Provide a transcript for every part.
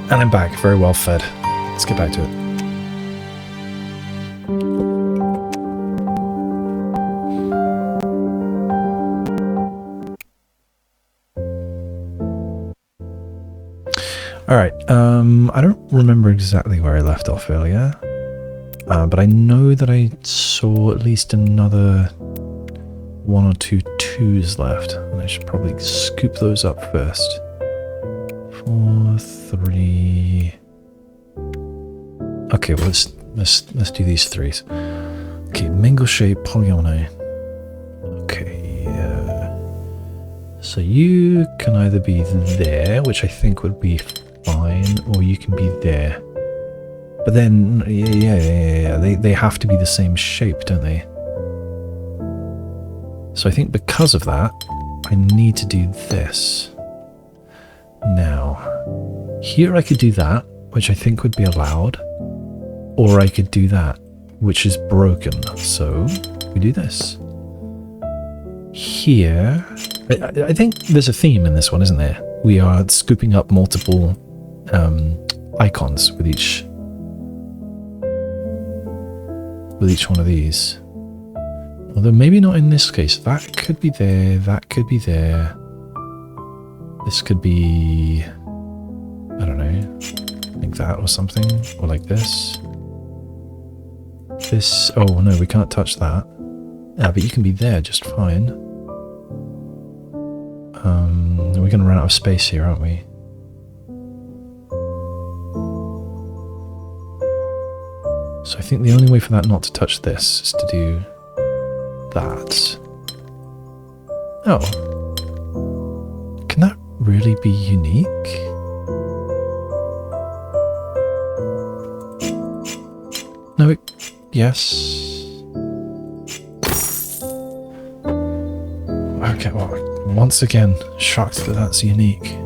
And I'm back, very well fed. Let's get back to it. Alright, I don't remember exactly where I left off earlier, but I know that I saw at least another 1 or 2 2s left, and I should probably scoop those up first. 4, 3... Okay, well let's do these 3s. Okay, Mingle Shape, Polyone. Okay, so you can either be there, which I think would be fine, or you can be there. But then, yeah, they have to be the same shape, don't they? So I think because of that, I need to do this. Now, here I could do that, which I think would be allowed, or I could do that, which is broken. So we do this. Here, I think there's a theme in this one, isn't there? We are scooping up multiple icons with each one of these. Although maybe not in this case. That could be there, that could be there. This could be, I don't know, like that or something, or like this. This, oh no, we can't touch that. Yeah, but you can be there just fine. We're going to run out of space here, aren't we? So I think the only way for that not to touch this is to do that. Oh. Can that really be unique? No, yes. Okay, well, once again, shocked that that's unique.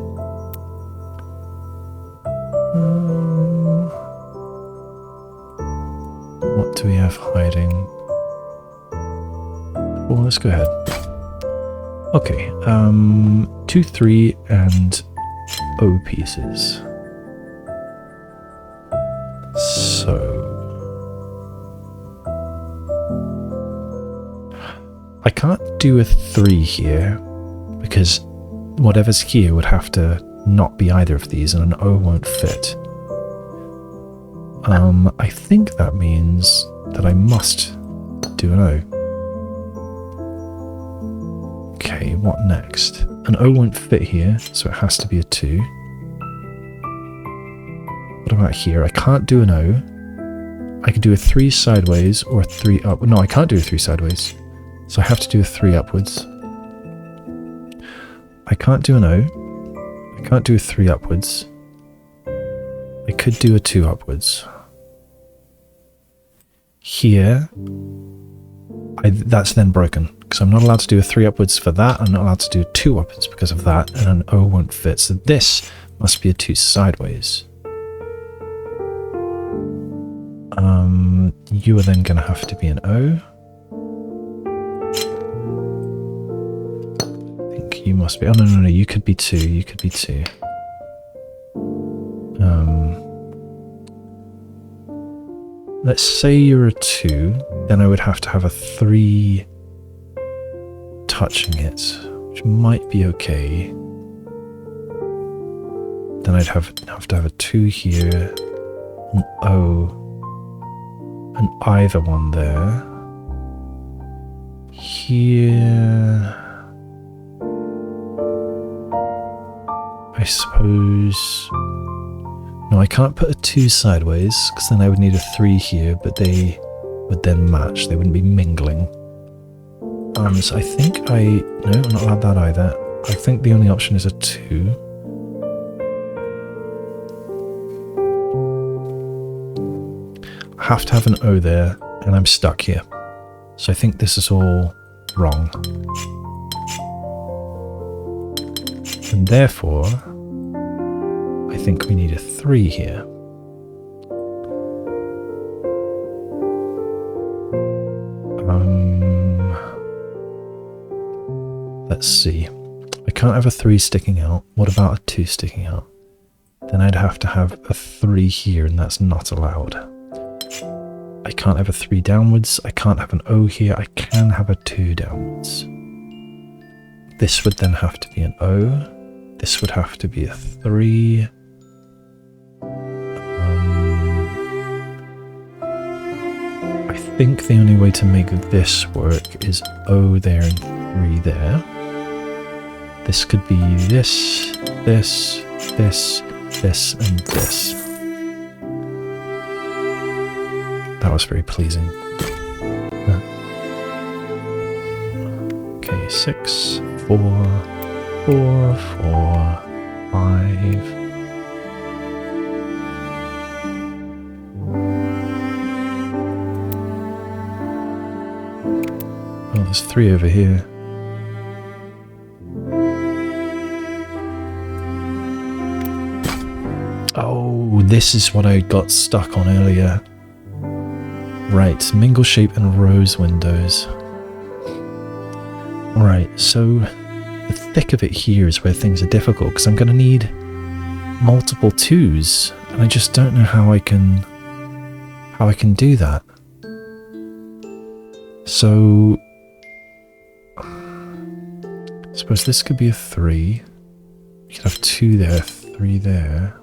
What do we have hiding? Well, let's go ahead. Okay, 2, 3, and O pieces. So I can't do a 3 here because whatever's here would have to not be either of these, and an O won't fit. I think that means that I must do an O. Okay, what next? An O won't fit here, so it has to be a 2. What about here? I can't do an O. I could do a 3 sideways or a 3 up. No, I can't do a 3 sideways. So I have to do a 3 upwards. I can't do an O. I can't do a 3 upwards. I could do a 2 upwards. Here, that's then broken, because I'm not allowed to do a 3 upwards for that. I'm not allowed to do a 2 upwards because of that, and an O won't fit. So this must be a 2 sideways. You are then going to have to be an O. I think you must be. Oh, no, you could be 2. You could be 2. Let's say you're a 2, then I would have to have a 3 touching it, which might be okay. Then I'd have to have a 2 here, an O, and either one there. Here, I suppose. No, I can't put a 2 sideways, because then I would need a 3 here, but they would then match. They wouldn't be mingling. So I think no, I'm not allowed that either. I think the only option is a 2. I have to have an O there, and I'm stuck here. So I think this is all wrong. And therefore, I think we need a 3 here. Let's see. I can't have a 3 sticking out. What about a 2 sticking out? then I'd have to have a 3 here, and that's not allowed. I can't have a 3 downwards. I can't have an O here. I can have a 2 downwards. This would then have to be an O. This would have to be a 3. I think the only way to make this work is O there and 3 there. This could be this, this, this, this, and this. That was very pleasing. Okay, 6, 4, 4, 4, 5. Oh, there's 3 over here. Oh, this is what I got stuck on earlier. Right, Mingle Shape and rose windows. Right, so the thick of it here is where things are difficult, because I'm going to need multiple 2s, and I just don't know how I can do that. So I suppose this could be a 3. You could have 2 there, 3 there.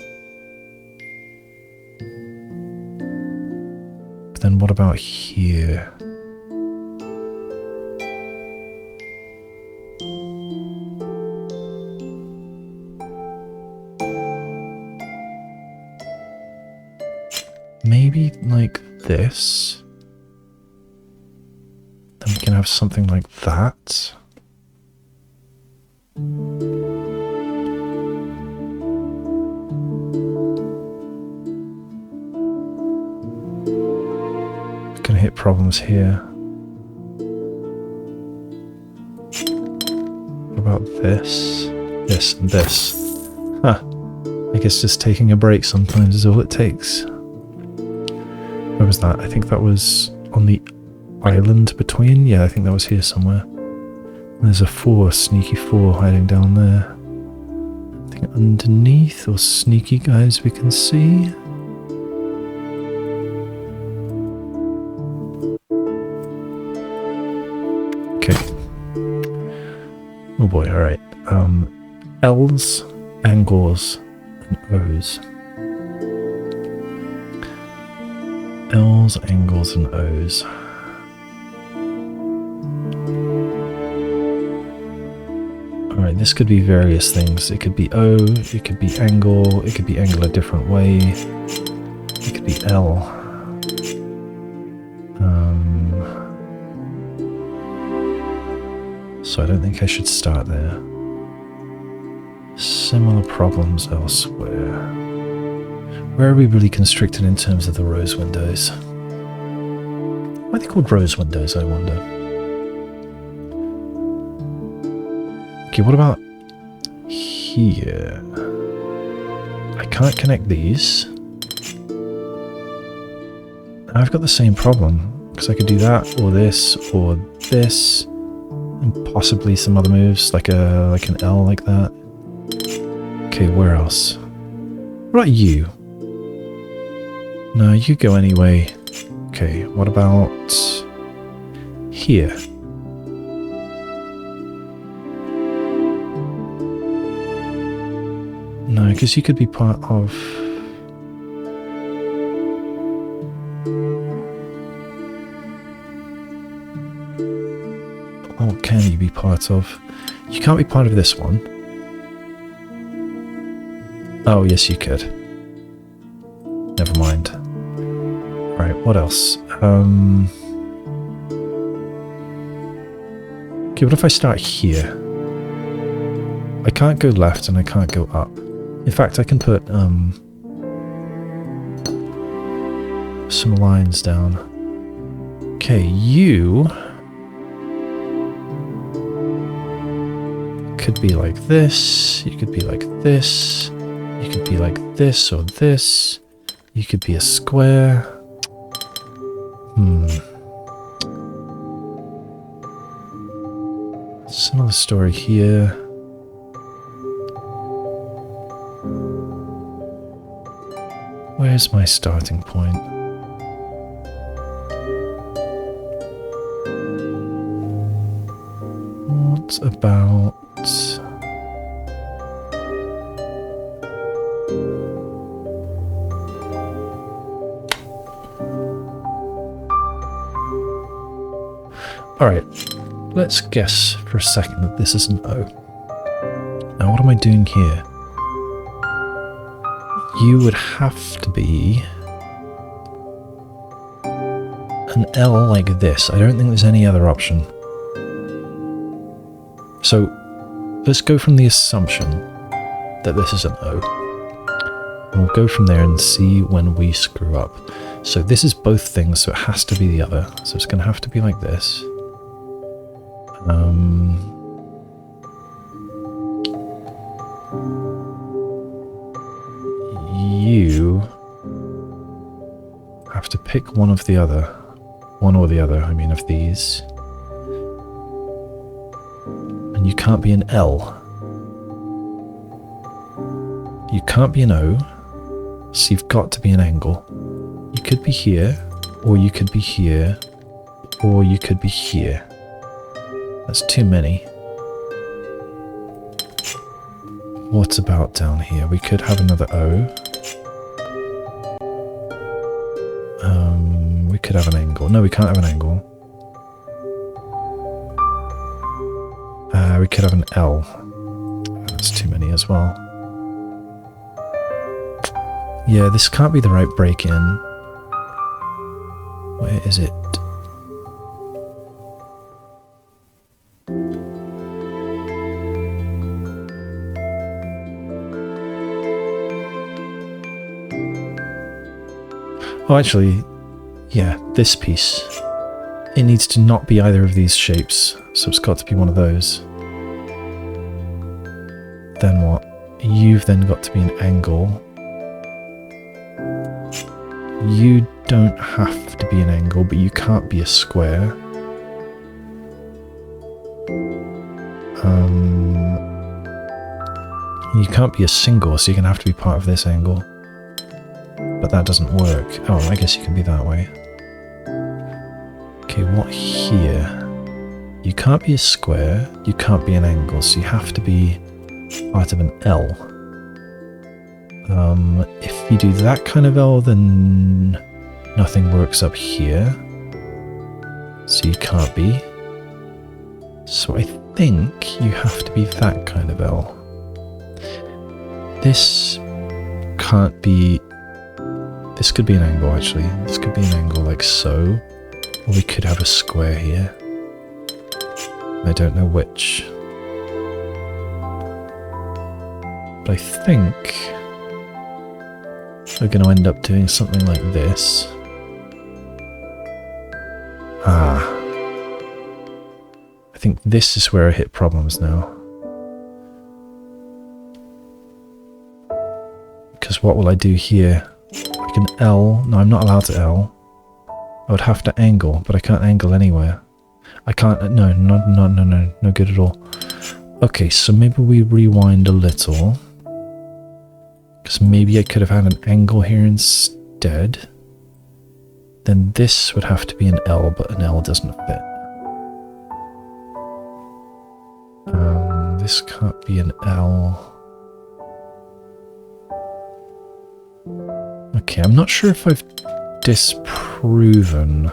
But then what about here? Maybe like this. Then we can have something like that. Gonna hit problems here. What about this? This and this. Huh. I guess just taking a break sometimes is all it takes. Where was that? I think that was on the island between. Yeah, I think that was here somewhere. And there's a 4, sneaky 4 hiding down there. I think underneath, or sneaky guys we can see. Okay. Oh boy, alright. L's, angles, and O's. L's, angles, and O's. Alright, this could be various things. It could be O, it could be angle a different way. It could be L. So I don't think I should start there. Similar problems elsewhere. Where are we really constricted in terms of the rose windows? Why are they called rose windows, I wonder? Okay, what about here? I can't connect these. I've got the same problem, because I could do that, or this, and possibly some other moves, like an L like that. Okay, where else? What about you? No, you go anyway. Okay, what about here? No, because you could be part of... What can you be part of? You can't be part of this one. Oh, yes you could. Never mind. Right, what else? Okay, what if I start here? I can't go left and I can't go up. In fact, I can put some lines down. Okay, you could be like this, you could be like this, you could be like this or this, you could be a square. Similar story here. Where's my starting point? What about... Alright, let's guess for a second that this is an O. Now what am I doing here? You would have to be an L like this. I don't think there's any other option. So let's go from the assumption that this is an O. And we'll go from there and see when we screw up. So this is both things, so it has to be the other. So it's going to have to be like this. You have to pick one of the other. One or the other, I mean, of these. And you can't be an L. You can't be an O. So you've got to be an angle. You could be here, or you could be here, or you could be here. That's too many. What about down here? We could have another O. We could have an angle. No, we can't have an angle. We could have an L. That's too many as well. Yeah, this can't be the right break-in. Where is it? Oh, actually, yeah, this piece. It needs to not be either of these shapes, so it's got to be one of those. Then what? You've then got to be an angle. You don't have to be an angle, but you can't be a square. You can't be a single, so you're going to have to be part of this angle. But that doesn't work. Oh, I guess you can be that way. Okay, what here? You can't be a square, you can't be an angle, so you have to be part of an L. If you do that kind of L, then nothing works up here. So you can't be. So I think you have to be that kind of L. This can't be... This could be an angle, actually. This could be an angle like so. Or we could have a square here. I don't know which. But I think we're going to end up doing something like this. Ah. I think this is where I hit problems now. Because what will I do here? I can L. No, I'm not allowed to L. I would have to angle, but I can't angle anywhere. I can't... No good at all. Okay, so maybe we rewind a little. Because maybe I could have had an angle here instead. Then this would have to be an L, but an L doesn't fit. This can't be an L. Okay, I'm not sure if I've disproven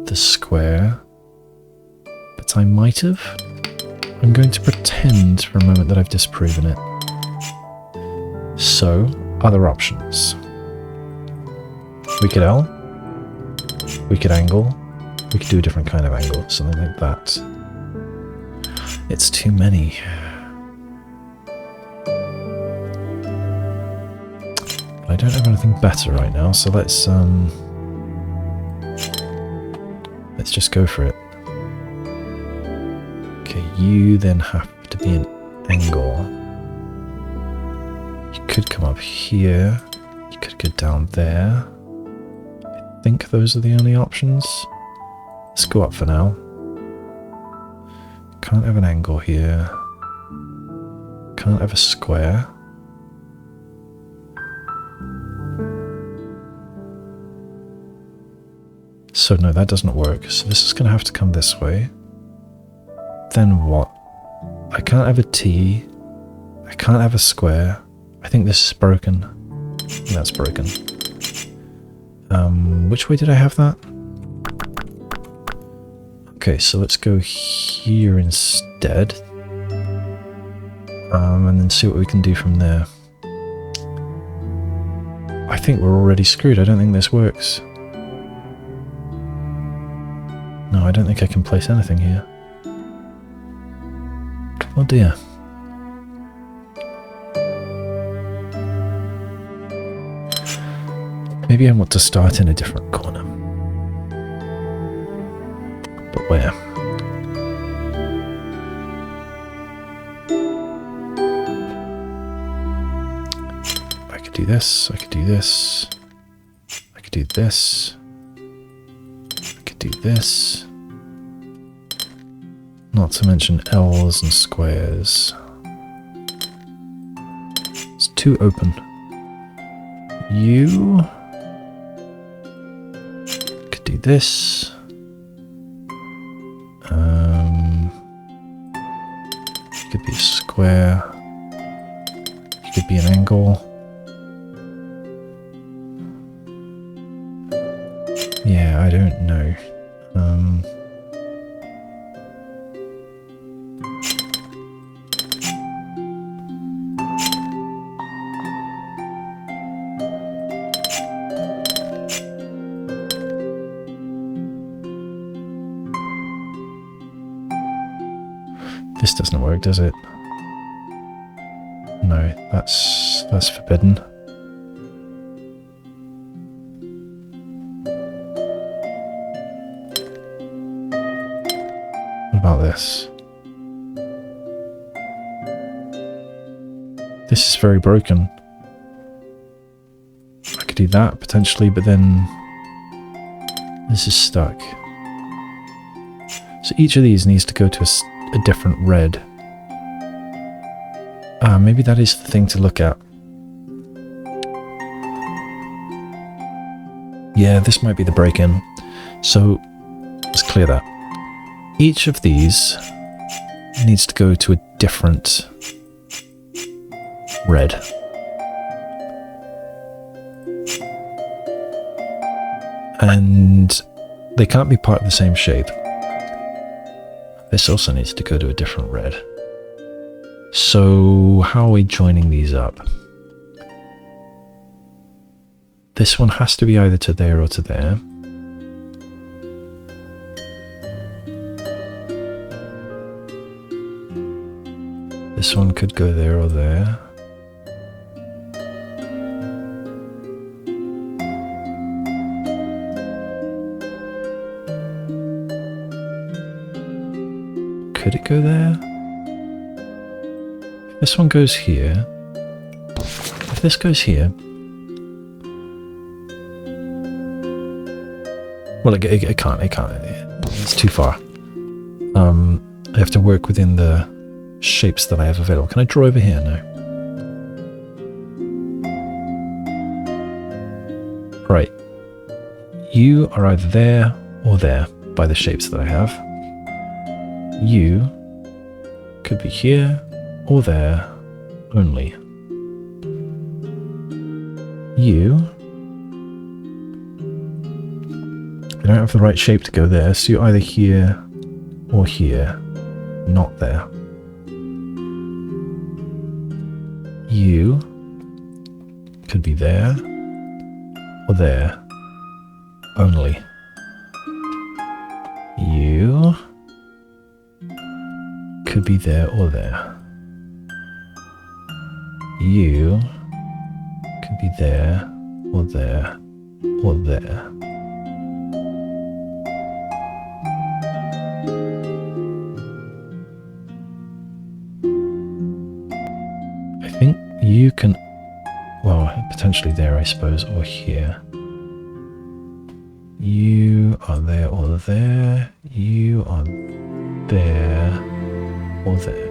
the square, but I might have. I'm going to pretend for a moment that I've disproven it. So, other options. We could L, we could angle, we could do a different kind of angle, something like that. It's too many. I don't have anything better right now, so let's just go for it. Okay, you then have to be an angle. You could come up here. You could go down there. I think those are the only options. Let's go up for now. Can't have an angle here. Can't have a square. So no, that doesn't work. So this is going to have to come this way. Then what? I can't have a T. I can't have a square. I think this is broken. That's broken. Which way did I have that? Okay, so let's go here instead. And then see what we can do from there. I think we're already screwed. I don't think this works. No, I don't think I can place anything here. Oh dear. Maybe I want to start in a different corner. But where? I could do this, I could do this, I could do this, I could do this. Not to mention L's and squares. It's too open. You could do this. You could be a square. You could be an angle. Yeah, I don't know. This doesn't work, does it? No, that's forbidden. What about this? This is very broken. I could do that potentially, but then this is stuck. So each of these needs to go to a different red. Maybe that is the thing to look at. Yeah, this might be the break-in. So let's clear that. Each of these needs to go to a different red. And they can't be part of the same shape. This also needs to go to a different red. So how are we joining these up? This one has to be either to there or to there. This one could go there or there. Could it go there? If this one goes here. If this goes here. Well, it can't. It's too far. I have to work within the shapes that I have available. Can I draw over here now? Right. You are either there or there by the shapes that I have. You could be here or there only. You don't have the right shape to go there, so you're either here or here, not there. You could be there or there only. You could be there or there. You could be there or there or there. I think you can, well, potentially there, I suppose, or here. You are there or there. You are there or there.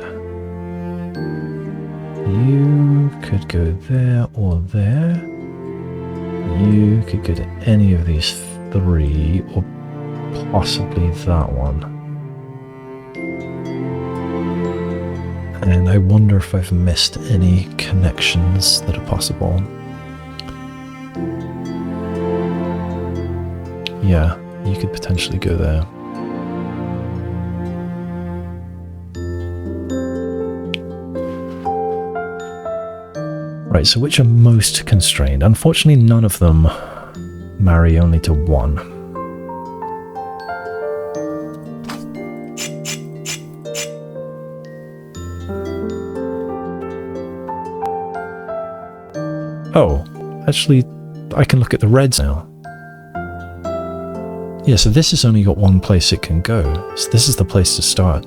You could go there or there. You could go to any of these three, or possibly that one. And I wonder if I've missed any connections that are possible. Yeah, you could potentially go there. Right, so which are most constrained? Unfortunately, none of them marry only to one. Oh, actually, I can look at the reds now. Yeah, so this has only got one place it can go. So this is the place to start.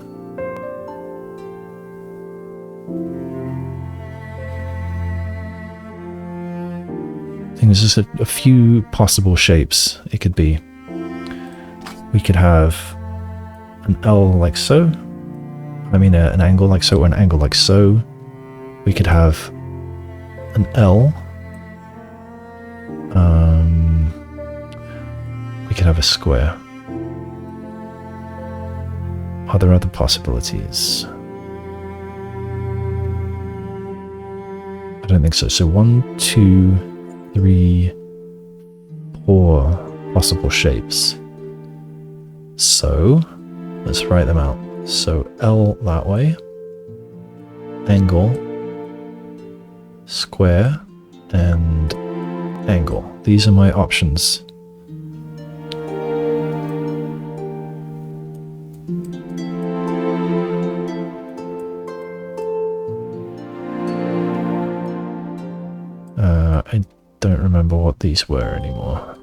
I think there's just a few possible shapes it could be. We could have an L like so. I mean an angle like so, or an angle like so. We could have an L. We could have a square. Are there other possibilities? I don't think so. So 1, 2, 3, 4 possible shapes. So let's write them out. So L that way, angle, square, and angle. These are my options. I don't remember what these were anymore.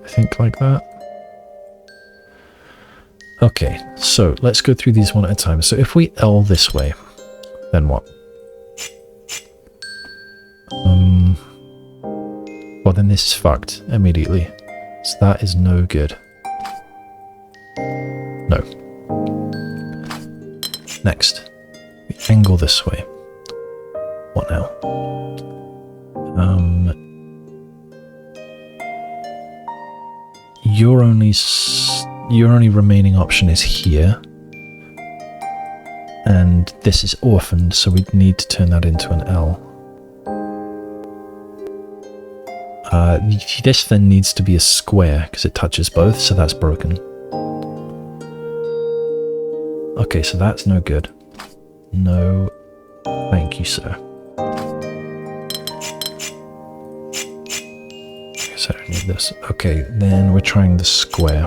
I think like that. Okay, so let's go through these one at a time. So if we L this way, then what? Well, then this is fucked immediately. So that is no good. No. Next, we angle this way. What now? Your only remaining option is here. And this is orphaned, so we need to turn that into an L. This then needs to be a square, because it touches both, so that's broken. Okay, so that's no good. No, thank you, sir. I don't need this. Okay, then we're trying the square.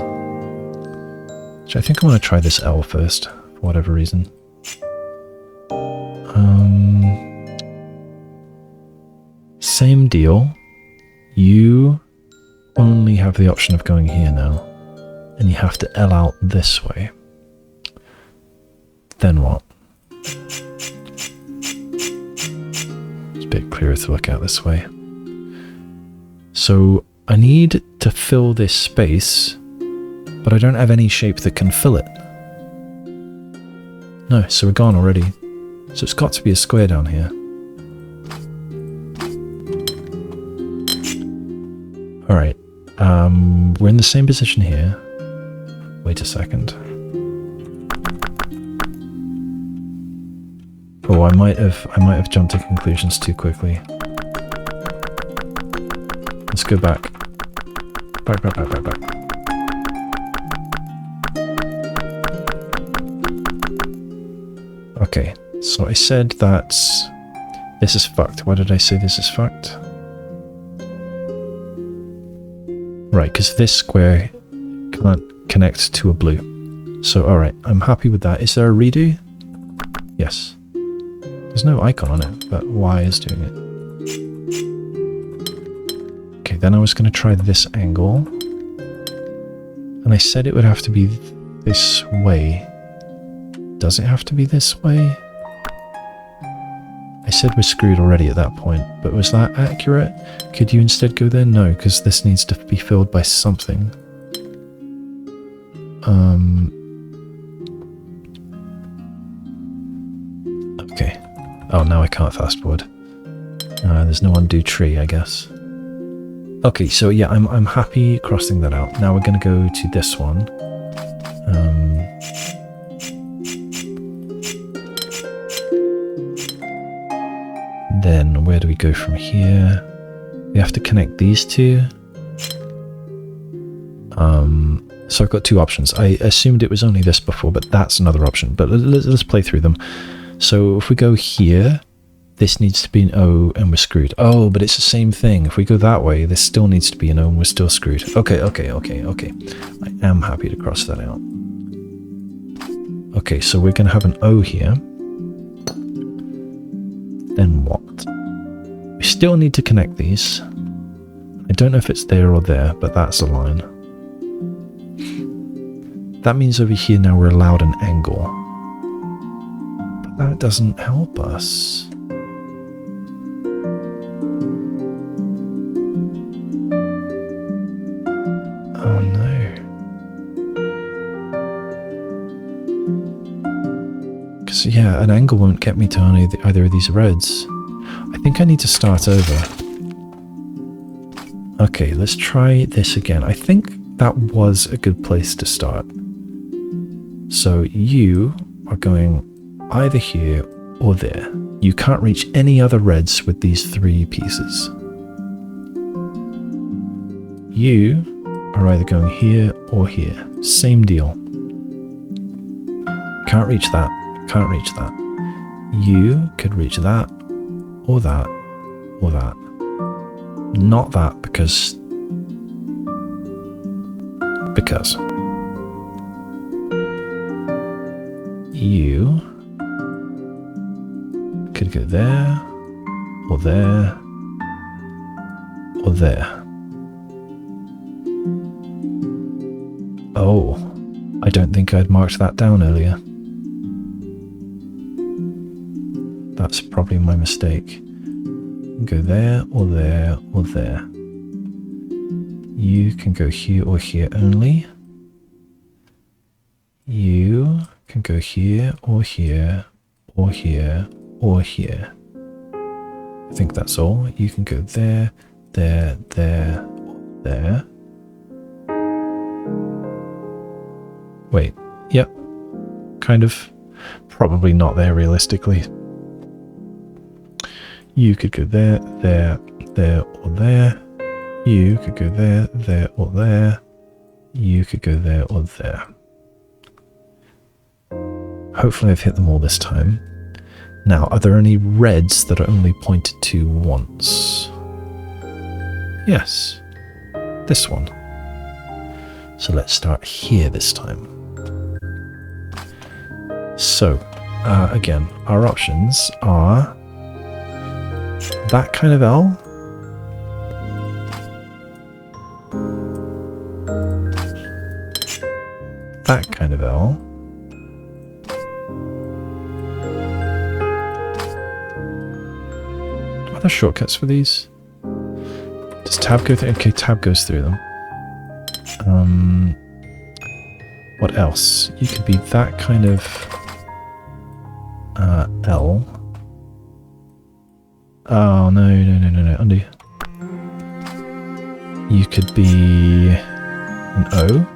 So I think I want to try this L first, for whatever reason. Same deal. You only have the option of going here now. And you have to L out this way. Then what? It's a bit clearer to look at this way. So I need to fill this space, but I don't have any shape that can fill it. No, so we're gone already. So it's got to be a square down here. Alright, we're in the same position here. Wait a second. Oh, I might have jumped to conclusions too quickly. Let's go back. Back. Okay, so I said that this is fucked. Why did I say this is fucked? Right, because this square can't connect to a blue. So, alright, I'm happy with that. Is there a redo? Yes. There's no icon on it, but Y is doing it. Okay, then I was going to try this angle. And I said it would have to be this way. Does it have to be this way? I said we're screwed already at that point, but was that accurate? Could you instead go there? No, because this needs to be filled by something. Okay. Oh, now I can't fast forward. There's no undo tree, I guess. Okay, so yeah, I'm happy crossing that out. Now we're going to go to this one. Then where do we go from here? We have to connect these two. So I've got two options. I assumed it was only this before, but that's another option. But let's play through them. So if we go here, this needs to be an O and we're screwed. Oh, but it's the same thing. If we go that way, this still needs to be an O and we're still screwed. Okay. I am happy to cross that out. Okay, so we're going to have an O here. Then what? We still need to connect these. I don't know if it's there or there, but that's a line. That means over here now we're allowed an angle. But that doesn't help us. Oh no. Because yeah, an angle won't get me to either of these reds. I think I need to start over. Okay, let's try this again. I think that was a good place to start. So you are going either here or there. You can't reach any other reds with these three pieces. You are either going here or here. Same deal. Can't reach that. Can't reach that. You could reach that or that or that. Not that because you could go there or there or there. Oh, I don't think I'd marked that down earlier. That's probably my mistake. Go there or there or there. You can go here or here only. You can go here or here or here or here. I think that's all. You can go there, there, there, there. Wait, yep. Kind of. Probably not there realistically. You could go there, there, there, or there. You could go there, there, or there. You could go there or there. Hopefully I've hit them all this time. Now, are there any reds that are only pointed to once? Yes. This one. So let's start here this time. So, again, our options are that kind of L, that kind of L, are there shortcuts for these? Does tab go through? Okay, tab goes through them. What else? You could be that kind of L. Oh, no, undo. You could be an O.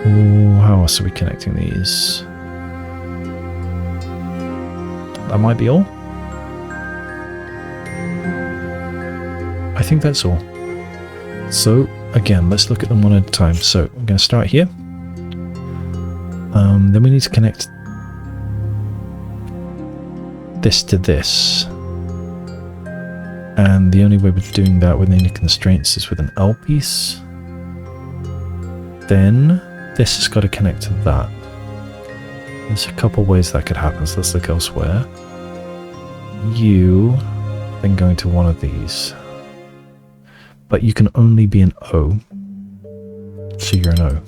Ooh, how else are we connecting these? That might be all. I think that's all. So, again, let's look at them one at a time. So, I'm going to start here. Then we need to connect this to this. And the only way we're doing that within the constraints is with an L piece. Then this has got to connect to that. There's a couple ways that could happen, so let's look elsewhere. You then going to one of these. But you can only be an O. So you're an O.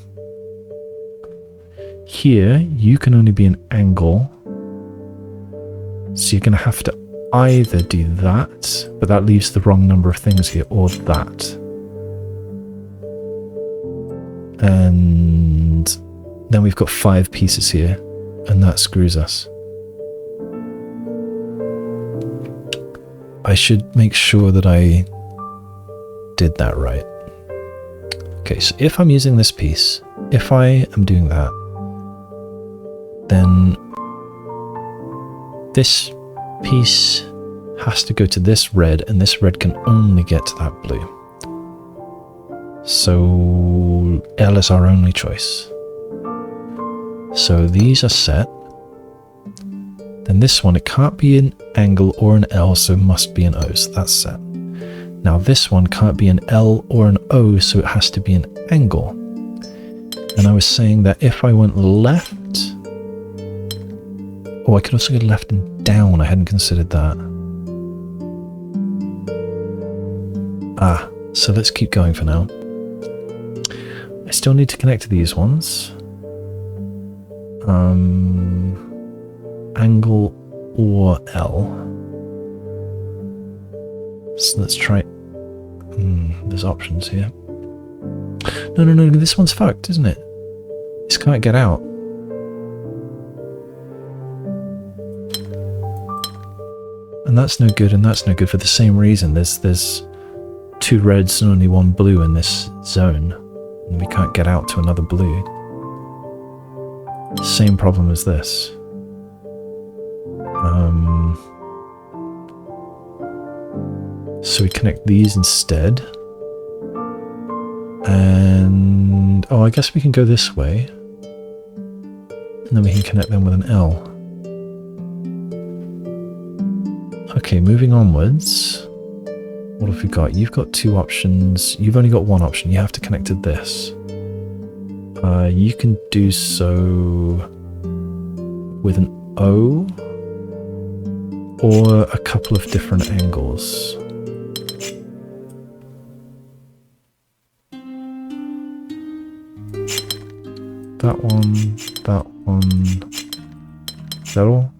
Here, you can only be an angle. So you're going to have to either do that, but that leaves the wrong number of things here, or that. And then we've got 5 pieces here, and that screws us. I should make sure that I did that right. Okay, so if I'm using this piece, if I am doing that, then this piece has to go to this red, and this red can only get to that blue. So L is our only choice. So these are set. Then this one, it can't be an angle or an L, so it must be an O, so that's set. Now this one can't be an L or an O, so it has to be an angle. And I was saying that if I went left, oh, I could also go left and down. I hadn't considered that. Ah, so let's keep going for now. I still need to connect to these ones. Angle or L. So let's try. There's options here. No, this one's fucked, isn't it? This can't get out. And that's no good, and that's no good for the same reason. There's two reds and only one blue in this zone, and we can't get out to another blue. Same problem as this. So we connect these instead. And oh, I guess we can go this way. And then we can connect them with an L. Okay, moving onwards. What have we got? You've got two options. You've only got one option. You have to connect to this. You can do so with an O or a couple of different angles. That one. Is that all?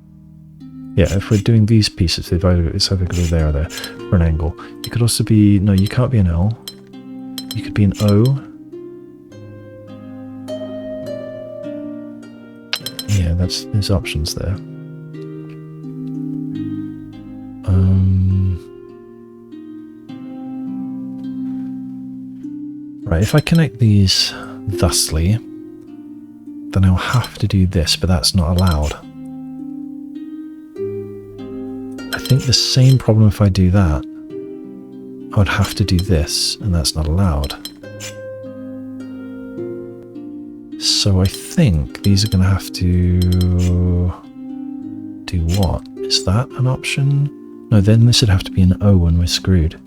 Yeah, if we're doing these pieces, it's either going to be there or there for an angle. You could also be, no, you can't be an L. You could be an O. Yeah, there's options there. Right, if I connect these thusly, then I'll have to do this, but that's not allowed. I think the same problem if I do that. I would have to do this, and that's not allowed. So I think these are going to have to do what? Is that an option? No, then this would have to be an O and we're screwed.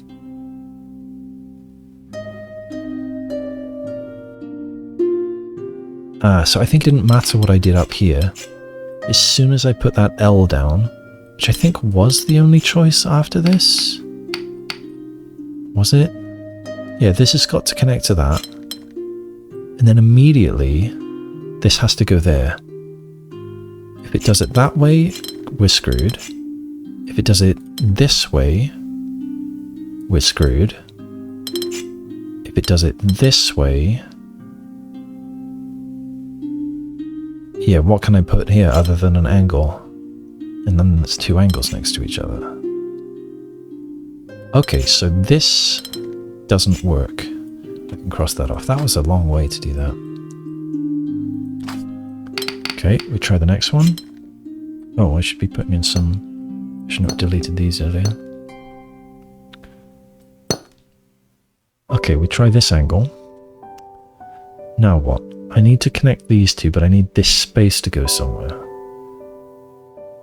So I think it didn't matter what I did up here. As soon as I put that L down, which I think was the only choice after this. Was it? Yeah, this has got to connect to that. And then immediately, this has to go there. If it does it that way, we're screwed. If it does it this way, we're screwed. If it does it this way... Yeah, what can I put here other than an angle? And then there's two angles next to each other. Okay, so this doesn't work. I can cross that off. That was a long way to do that. Okay, we try the next one. Oh, I should be putting in some... I shouldn't have deleted these earlier. Okay, we try this angle. Now what? I need to connect these two, but I need this space to go somewhere.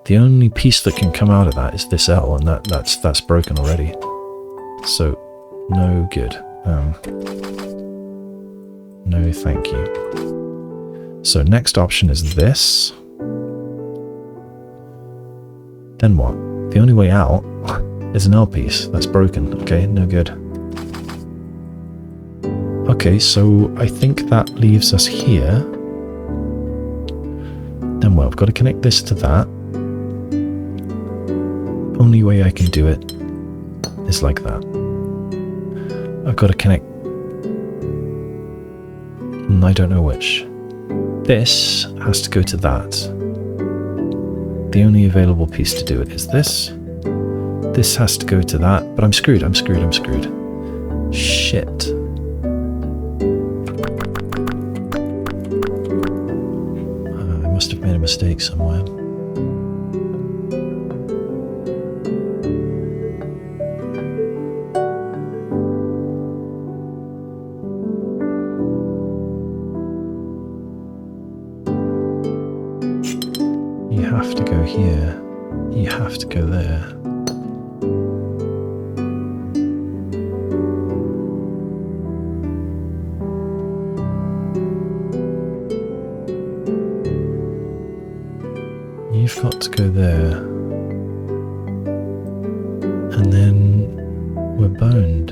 The only piece that can come out of that is this L, and that's broken already. So, no good. No thank you. So next option is this. Then what? The only way out is an L piece. That's broken. Okay, no good. Okay, so I think that leaves us here. Then well, I've got to connect this to that. Only way I can do it is like that. I've got to connect... I don't know which. This has to go to that. The only available piece to do it is this. This has to go to that, but I'm screwed, I'm screwed, I'm screwed. Shit. I must have made a mistake somewhere. You have to go here. You have to go there. You've got to go there. And then we're boned.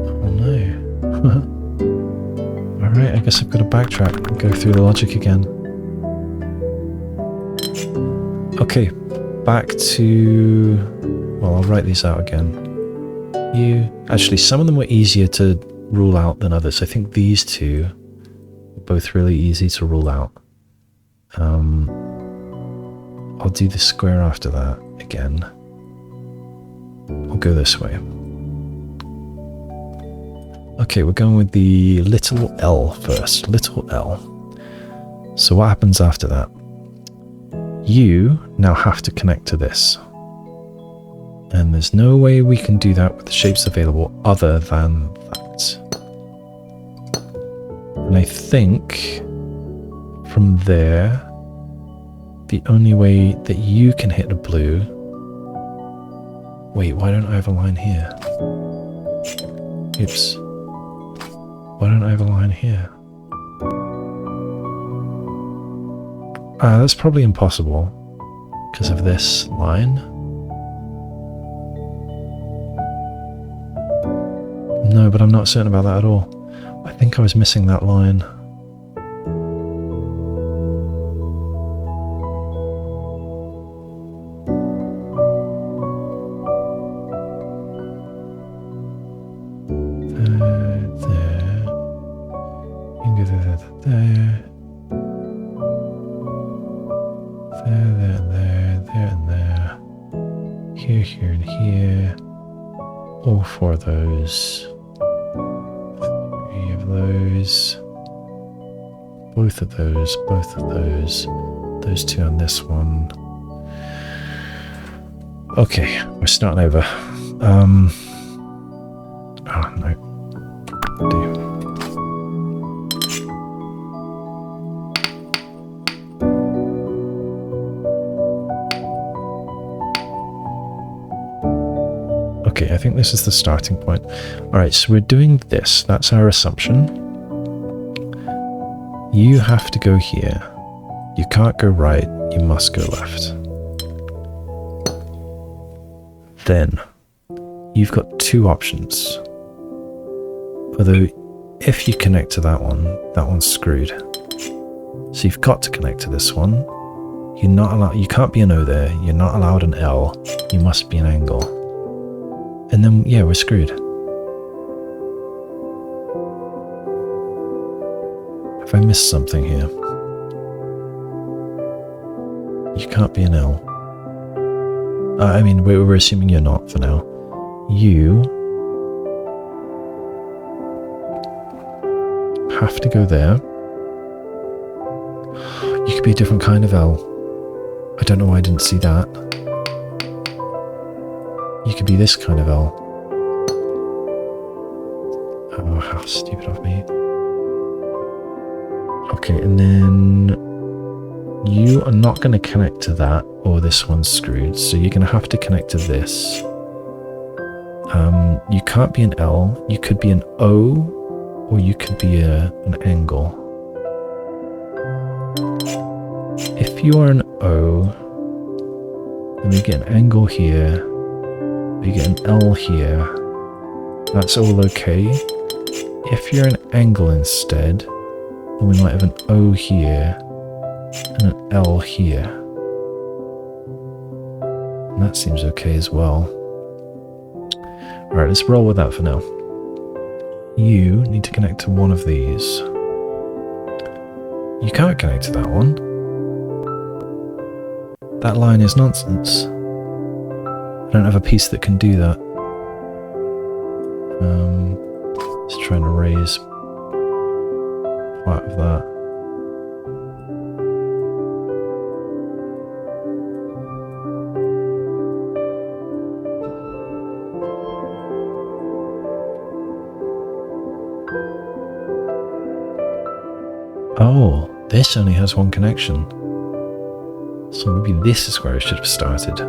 Oh no. Alright, I guess I've got to backtrack and go through the logic again. Okay, back to... Well, I'll write these out again. Actually, some of them were easier to rule out than others. I think these two were both really easy to rule out. I'll do the square after that again. I'll go this way. Okay, we're going with the little L first. Little L. So what happens after that? You now have to connect to this. And there's no way we can do that with the shapes available other than that. And I think from there, the only way that you can hit a blue... Wait, why don't I have a line here? Oops. Why don't I have a line here? That's probably impossible because of this line. No, but I'm not certain about that at all. I think I was missing that line. Here and here. All four of those. 3 of those. Both of those. Both of those. Those 2 on this one. Okay, we're starting over. Oh no. Do. Okay, I think this is the starting point. Alright, so we're doing this. That's our assumption. You have to go here. You can't go right, you must go left. Then, you've got 2 options. Although, if you connect to that one's screwed. So you've got to connect to this one. You're not allowed, you can't be an O there, you're not allowed an L, you must be an angle. And then, yeah, we're screwed. Have I missed something here? You can't be an L. I mean, we're assuming you're not for now. You have to go there. You could be a different kind of L. I don't know why I didn't see that. You could be this kind of L. Oh, how stupid of me. Okay, and then you are not going to connect to that, or this one's screwed, so you're going to have to connect to this. You can't be an L, you could be an O, or you could be an angle. If you are an O, then we get an angle here. We get an L here. That's all okay. If you're an angle instead, then we might have an O here and an L here. And that seems okay as well. Alright, let's roll with that for now. You need to connect to one of these. You can't connect to that one. That line is nonsense. I don't have a piece that can do that. Let's try and erase part of that. Oh, this only has one connection. So maybe this is where I should have started.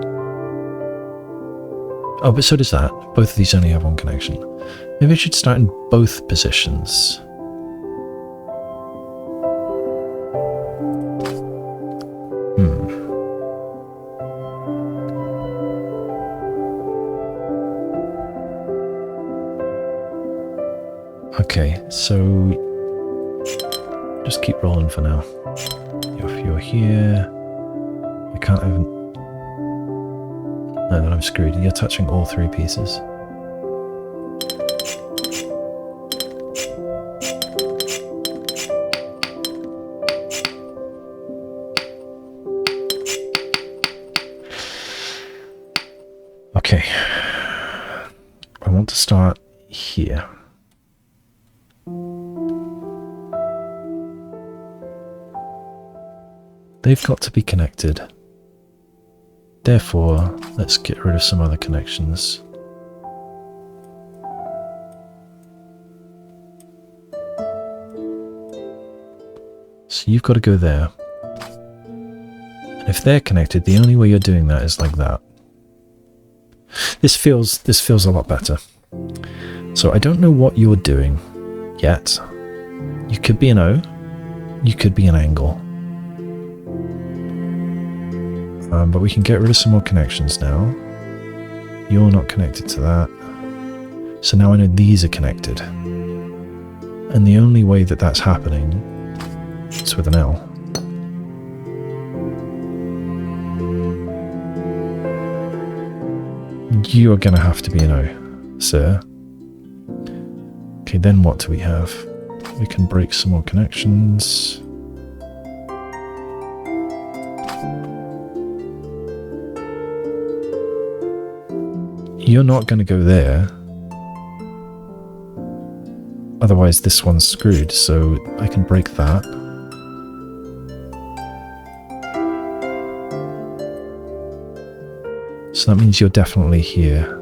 Oh, but so does that. Both of these only have one connection. Maybe I should start in both positions. Okay, so just keep rolling for now. If you're here, I can't even... No, then I'm screwed. You're touching all three pieces. Okay. I want to start here. They've got to be connected. Therefore, let's get rid of some other connections. So you've got to go there. And if they're connected, the only way you're doing that is like that. This feels a lot better. So I don't know what you're doing yet. You could be an O. You could be an angle. But we can get rid of some more connections now. You're not connected to that. So now I know these are connected. And the only way that that's happening is with an L. You are going to have to be an O, sir. Okay, then what do we have? We can break some more connections. You're not going to go there. Otherwise this one's screwed, so I can break that. So that means you're definitely here.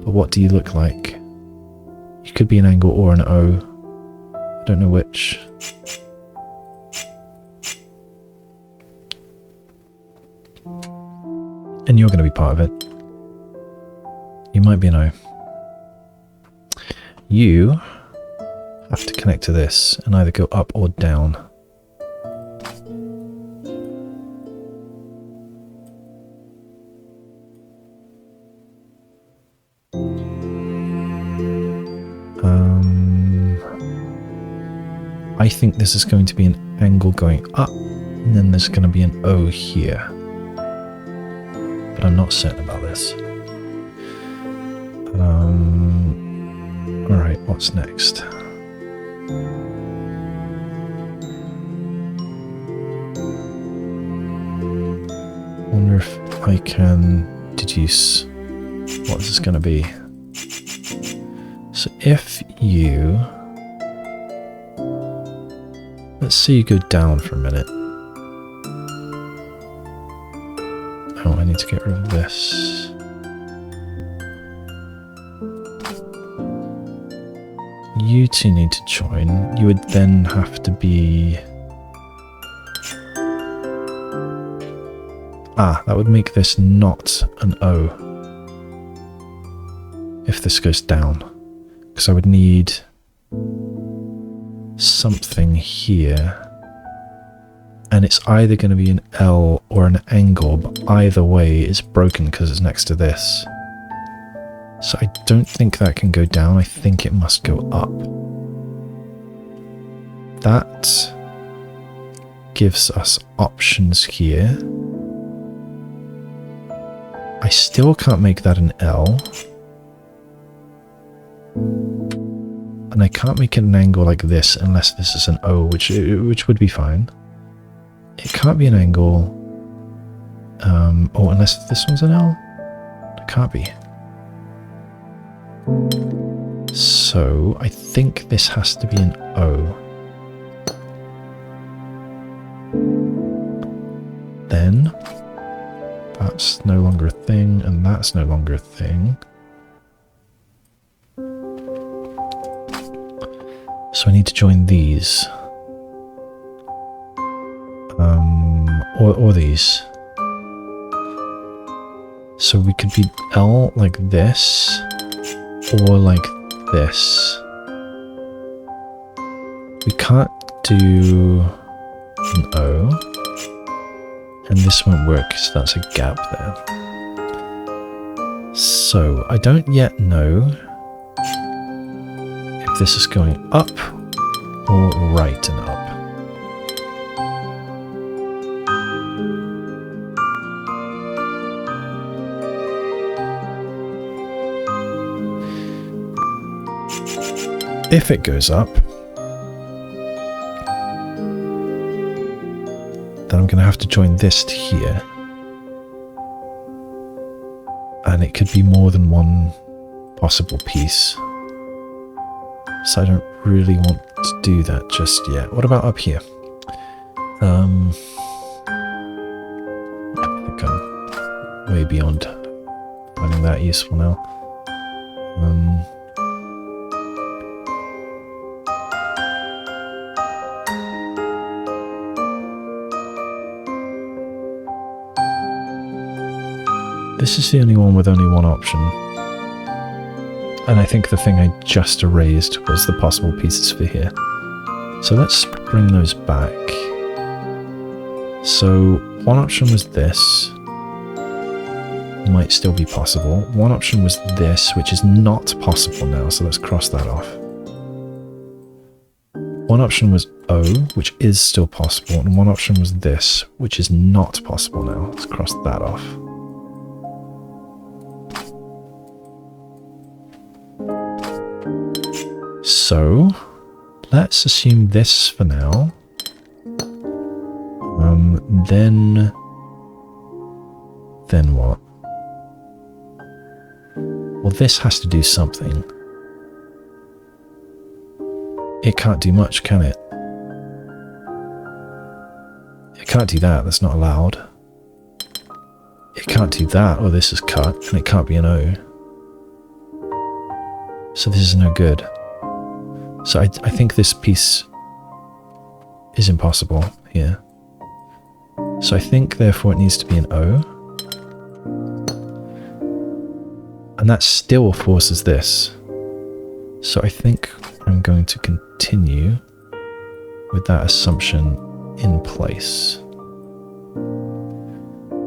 But what do you look like? You could be an angle or an O. I don't know which. And you're going to be part of it. You might be an O. You have to connect to this and either go up or down. I think this is going to be an angle going up, and then there's going to be an O here. But I'm not certain about this. Alright, what's next? Wonder if I can deduce what this is going to be. So if you... Let's say you go down for a minute. Oh, I need to get rid of this. You two need to join. You would then have to be... that would make this not an O. If this goes down. Because I would need something here. And it's either going to be an L or an angle, but either way it's broken because it's next to this. So I don't think that can go down, I think it must go up. That gives us options here. I still can't make that an L. And I can't make it an angle like this unless this is an O, which would be fine. It can't be an angle Oh, unless this one's an L? It can't be. So, I think this has to be an O. Then, that's no longer a thing, and that's no longer a thing. So I need to join these. Or these. So we could be L like this, or like this. We can't do an O, and this won't work because that's a gap there. So I don't yet know if this is going up or right and up. If it goes up, then I'm going to have to join this to here. And it could be more than one possible piece. So I don't really want to do that just yet. What about up here? I think I'm way beyond finding that useful now. This is the only one with only one option. And I think the thing I just erased was the possible pieces for here. So let's bring those back. So one option was this. Might still be possible. One option was this, which is not possible now, so let's cross that off. One option was O, which is still possible, and one option was this, which is not possible now. Let's cross that off. So, let's assume this for now. Then what? Well, this has to do something. It can't do much, can it? It can't do that, that's not allowed. It can't do that, or this is cut, and it can't be an O. So this is no good. So I think this piece is impossible here. So I think therefore it needs to be an O. And that still forces this. So I think I'm going to continue with that assumption in place.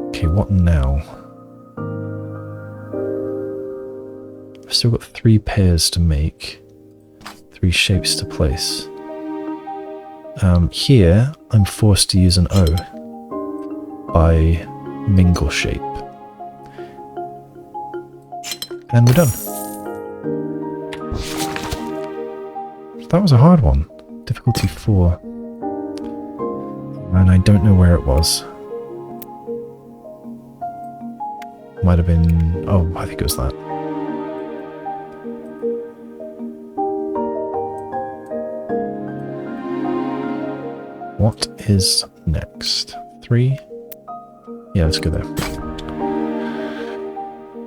Okay, what now? I've still got 3 pairs to make. 3 shapes to place. Here, I'm forced to use an O by Mingle Shape. And we're done. That was a hard one. Difficulty 4. And I don't know where it was. Might have been... oh, I think it was that. What is next? 3? Yeah, let's go there.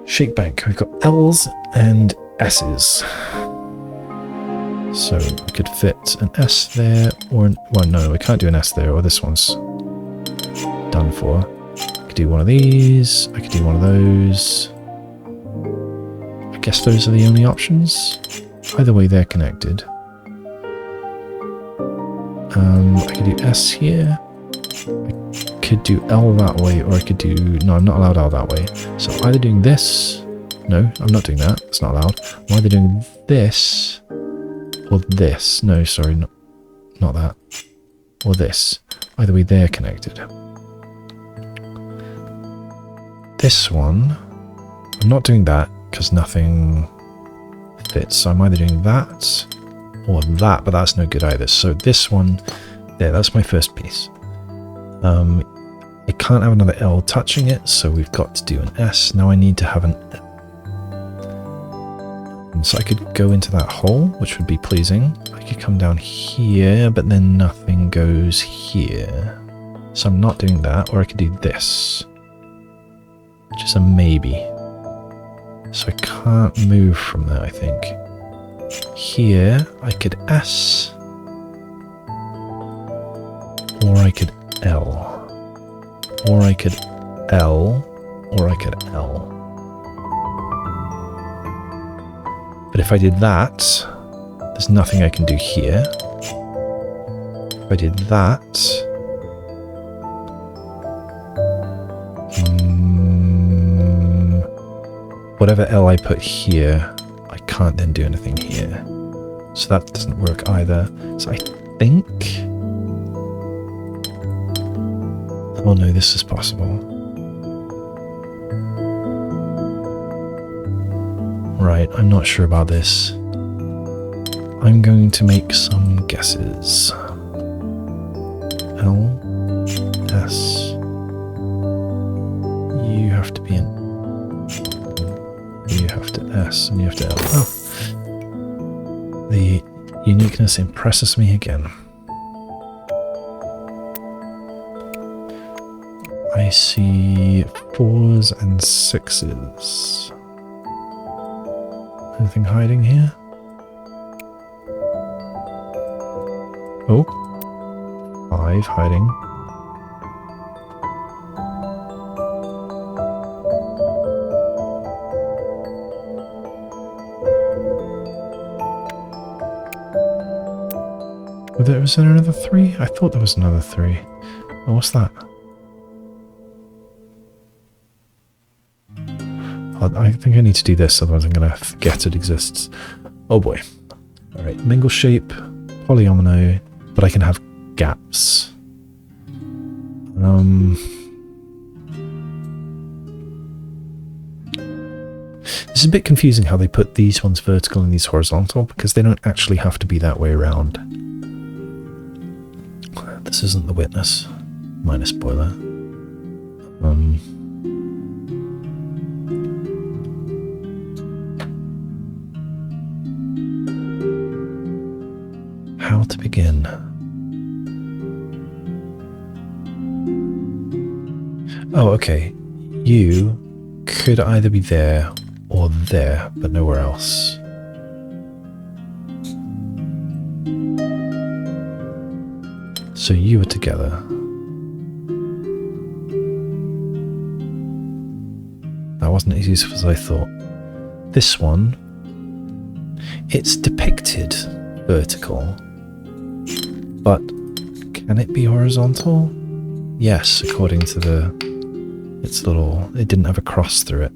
Shape bank. We've got L's and S's. So we could fit an S there, or... well, no, we can't do an S there, or this one's done for. I could do one of these. I could do one of those. I guess those are the only options. Either way, they're connected. I could do S here. I could do L that way, or I could do... no, I'm not allowed L that way. So either doing this... no, I'm not doing that. It's not allowed. I'm either doing this, or this. No, sorry, not that. Or this. Either way, they're connected. This one... I'm not doing that, because nothing fits. So I'm either doing that... or that, but that's no good either. So this one, there, that's my first piece. I can't have another L touching it, so we've got to do an S. Now I need to have an L. And so I could go into that hole, which would be pleasing. I could come down here, but then nothing goes here. So I'm not doing that, or I could do this, which is a maybe. So I can't move from there, I think. Here, I could S, or I could L. Or I could L, or I could L. But if I did that, there's nothing I can do here. If I did that, whatever L I put here, I can't then do anything here. So that doesn't work either. So I think... Oh no, this is possible. Right, I'm not sure about this. I'm going to make some guesses. L, S. You have to be in. You have to S, and you have to L. Oh. The uniqueness impresses me again. I see 4s and 6s. Anything hiding here? Oh. 5 hiding. Was there another 3? I thought there was another 3. Oh, what's that? I think I need to do this, otherwise I'm going to forget it exists. Oh boy. Alright, Mingle Shape, Polyomino, but I can have gaps. This is a bit confusing how they put these ones vertical and these horizontal, because they don't actually have to be that way around. This isn't the witness. Minus boiler. How to begin? Oh, okay. You could either be there or there, but nowhere else. So you are together. That wasn't as useful as I thought. This one, it's depicted vertical, but can it be horizontal? Yes, according to its little, it didn't have a cross through it.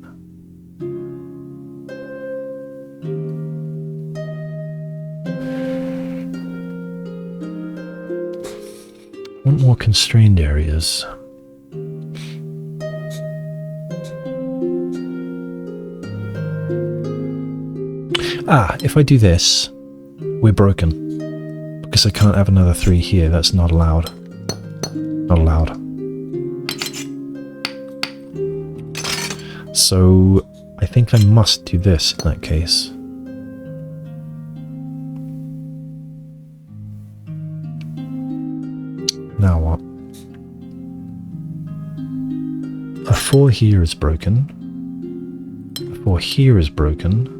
Want more constrained areas. Ah, if I do this, we're broken. Because I can't have another 3 here, that's not allowed. Not allowed. So, I think I must do this in that case. Now what? A 4 here is broken. A 4 here is broken.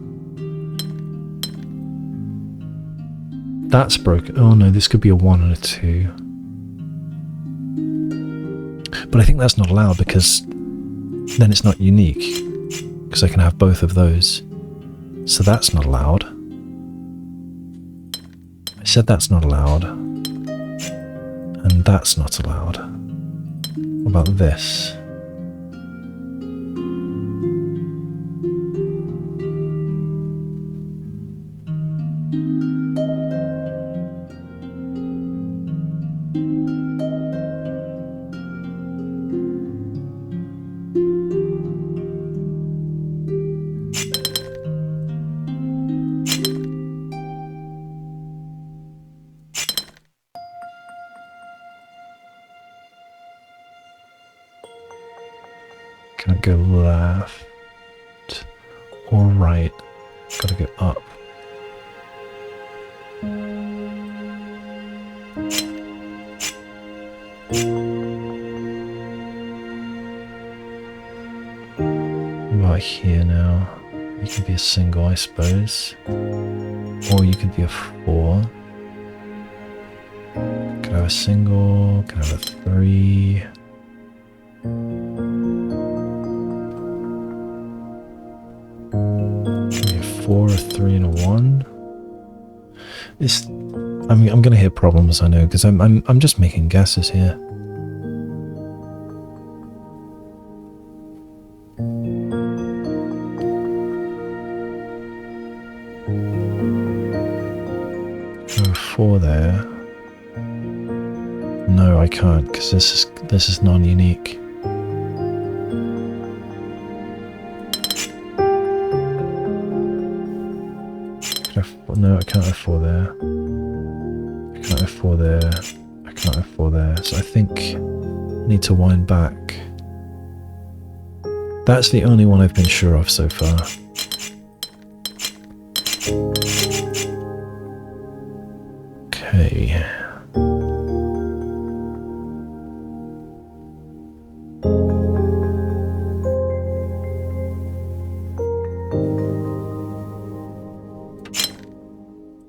That's broken. Oh no, this could be a 1 and a 2. But I think that's not allowed because then it's not unique. Because I can have both of those. So that's not allowed. I said that's not allowed. And that's not allowed. What about this? Can't go left or right. Gotta go up. Right here now. You can be a single, I suppose. Or you could be a 4. Could have a single, could have a 3. Maybe a 4, a 3, and a 1. This, I mean, I'm gonna hit problems, I know, because I'm just making guesses here. Could have a 4 there. No, I can't, because this is non-unique. No, I can't have 4 there. I can't have 4 there. I can't have 4 there. So I think I need to wind back. That's the only one I've been sure of so far. Okay.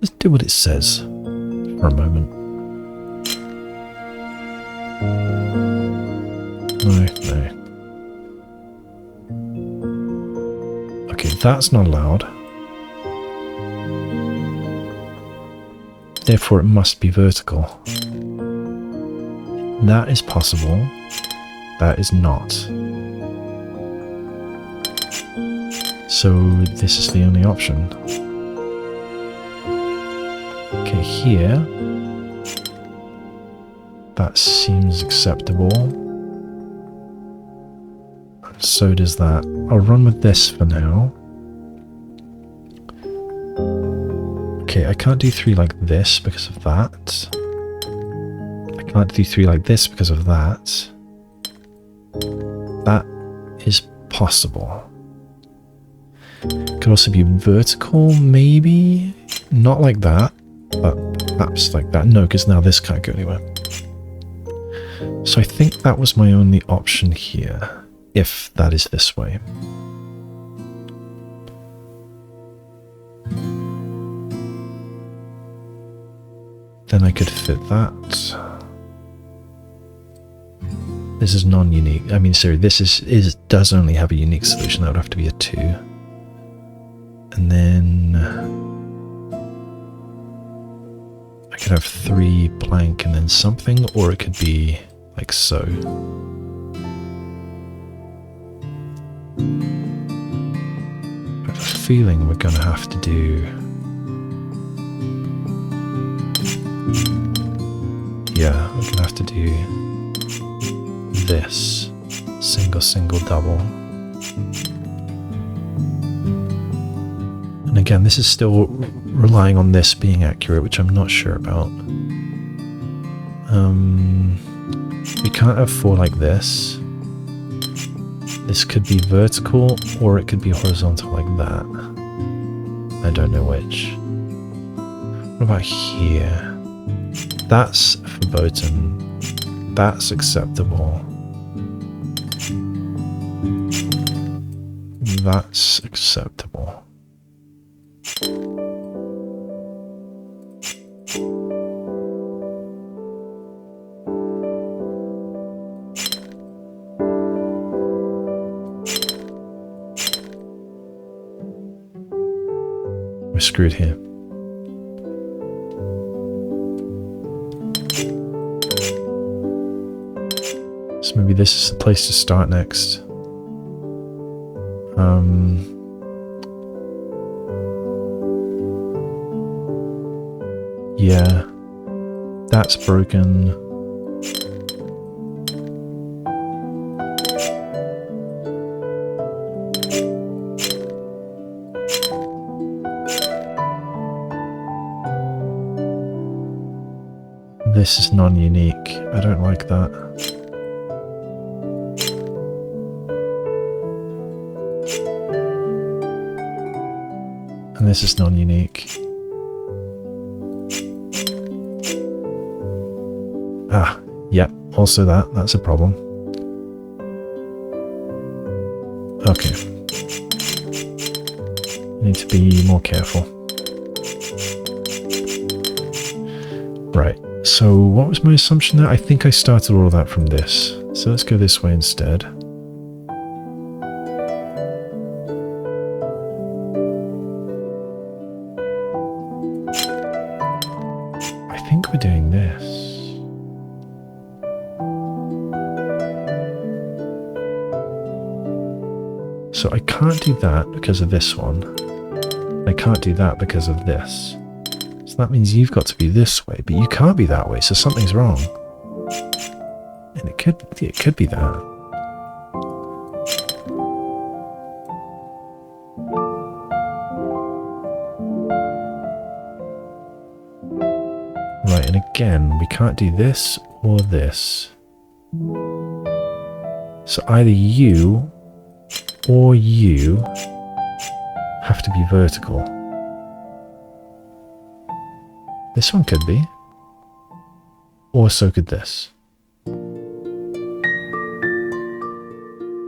Let's do what it says for a moment. No. Okay, that's not allowed. Therefore, it must be vertical. That is possible. That is not. So this is the only option. Okay, here. That seems acceptable. And so does that. I'll run with this for now. Okay, I can't do 3 like this because of that. I can't do 3 like this because of that. That is possible. Could also be vertical, maybe? Not like that, but perhaps like that. No, because now this can't go anywhere. So I think that was my only option here, if that is this way. Then I could fit that. This is non-unique. I mean, sorry, this does only have a unique solution. That would have to be a 2. And then I could have 3 blank and then something, or it could be like so. I have a feeling we're going to have to do... Yeah, we're going to have to do this. Single, single, double. And again, this is still relying on this being accurate, which I'm not sure about. We can't have 4 like this. This could be vertical, or it could be horizontal like that. I don't know which. What about here? That's verboten. That's acceptable. That's acceptable. We're screwed here. So maybe this is the place to start next. Yeah, that's broken. This is non-unique. I don't like that. And this is non-unique. Ah, yeah, also that's a problem. Okay. Need to be more careful. Right, so what was my assumption there? I think I started all of that from this. So let's go this way instead. I think we're doing this. So I can't do that because of this one. I can't do that because of this. So that means you've got to be this way, but you can't be that way, so something's wrong. And it could be that. Right, and again, we can't do this or this. So either you or you have to be vertical. This one could be. Or so could this.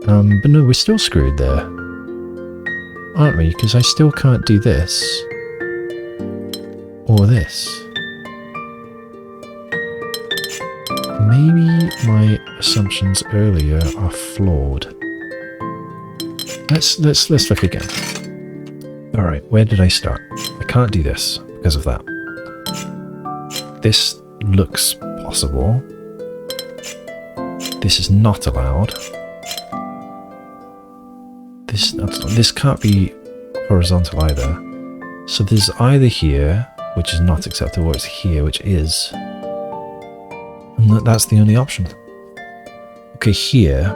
But no, we're still screwed there. Aren't we? Because I still can't do this. Or this. Maybe my assumptions earlier are flawed. Let's look again. Alright, where did I start? I can't do this because of that. This looks possible. This is not allowed. This can't be horizontal either. So there's either here, which is not acceptable, or it's here, which is. And that's the only option. Okay, here.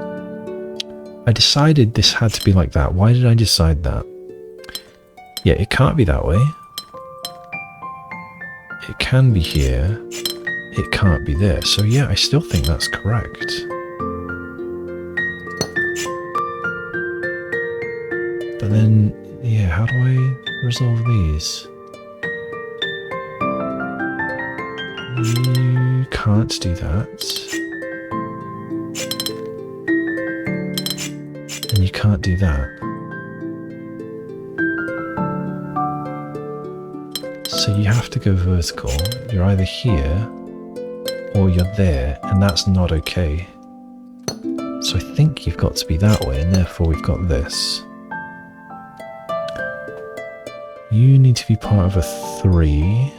I decided this had to be like that. Why did I decide that? Yeah, it can't be that way. It can be here. It can't be there. So yeah, I still think that's correct. But then, yeah, how do I resolve these? You can't do that. And you can't do that. So you have to go vertical. You're either here or you're there, and that's not okay. So I think you've got to be that way, and therefore we've got this. You need to be part of a 3,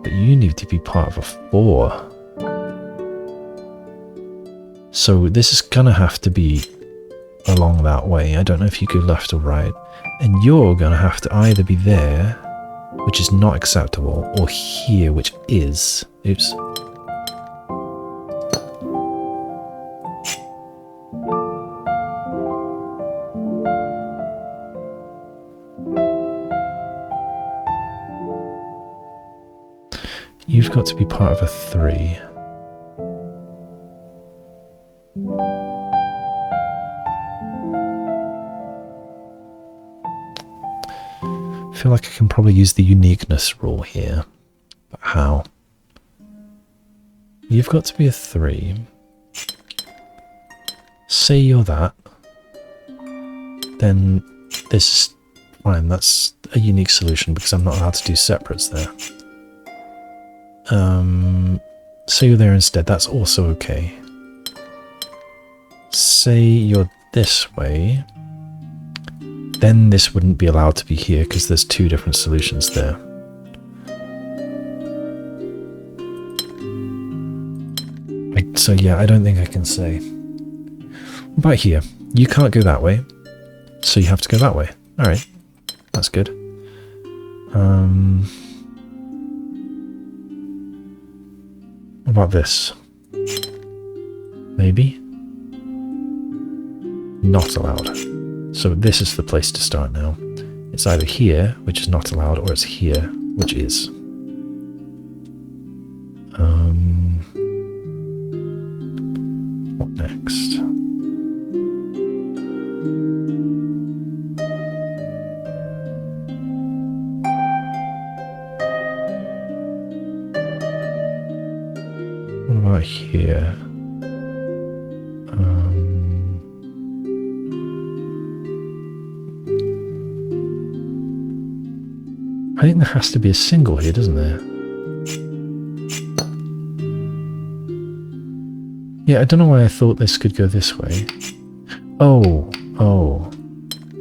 but you need to be part of a 4. So this is gonna have to be along that way. I don't know if you go left or right. And you're gonna have to either be there, which is not acceptable, or here, which is. Oops. You've got to be part of a 3. I feel like I can probably use the uniqueness rule here. But how? You've got to be a 3. Say you're that. Then this is fine. That's a unique solution because I'm not allowed to do separates there. Say you're there instead. That's also okay. Say you're this way. Then this wouldn't be allowed to be here because there's 2 different solutions there. So yeah, I don't think I can say. What about here? You can't go that way, so you have to go that way. Alright, that's good. What about this? Maybe? Not allowed. So this is the place to start now. It's either here, which is not allowed, or it's here, which is. What next? about here? I think there has to be a single here, doesn't there? Yeah, I don't know why I thought this could go this way. Oh.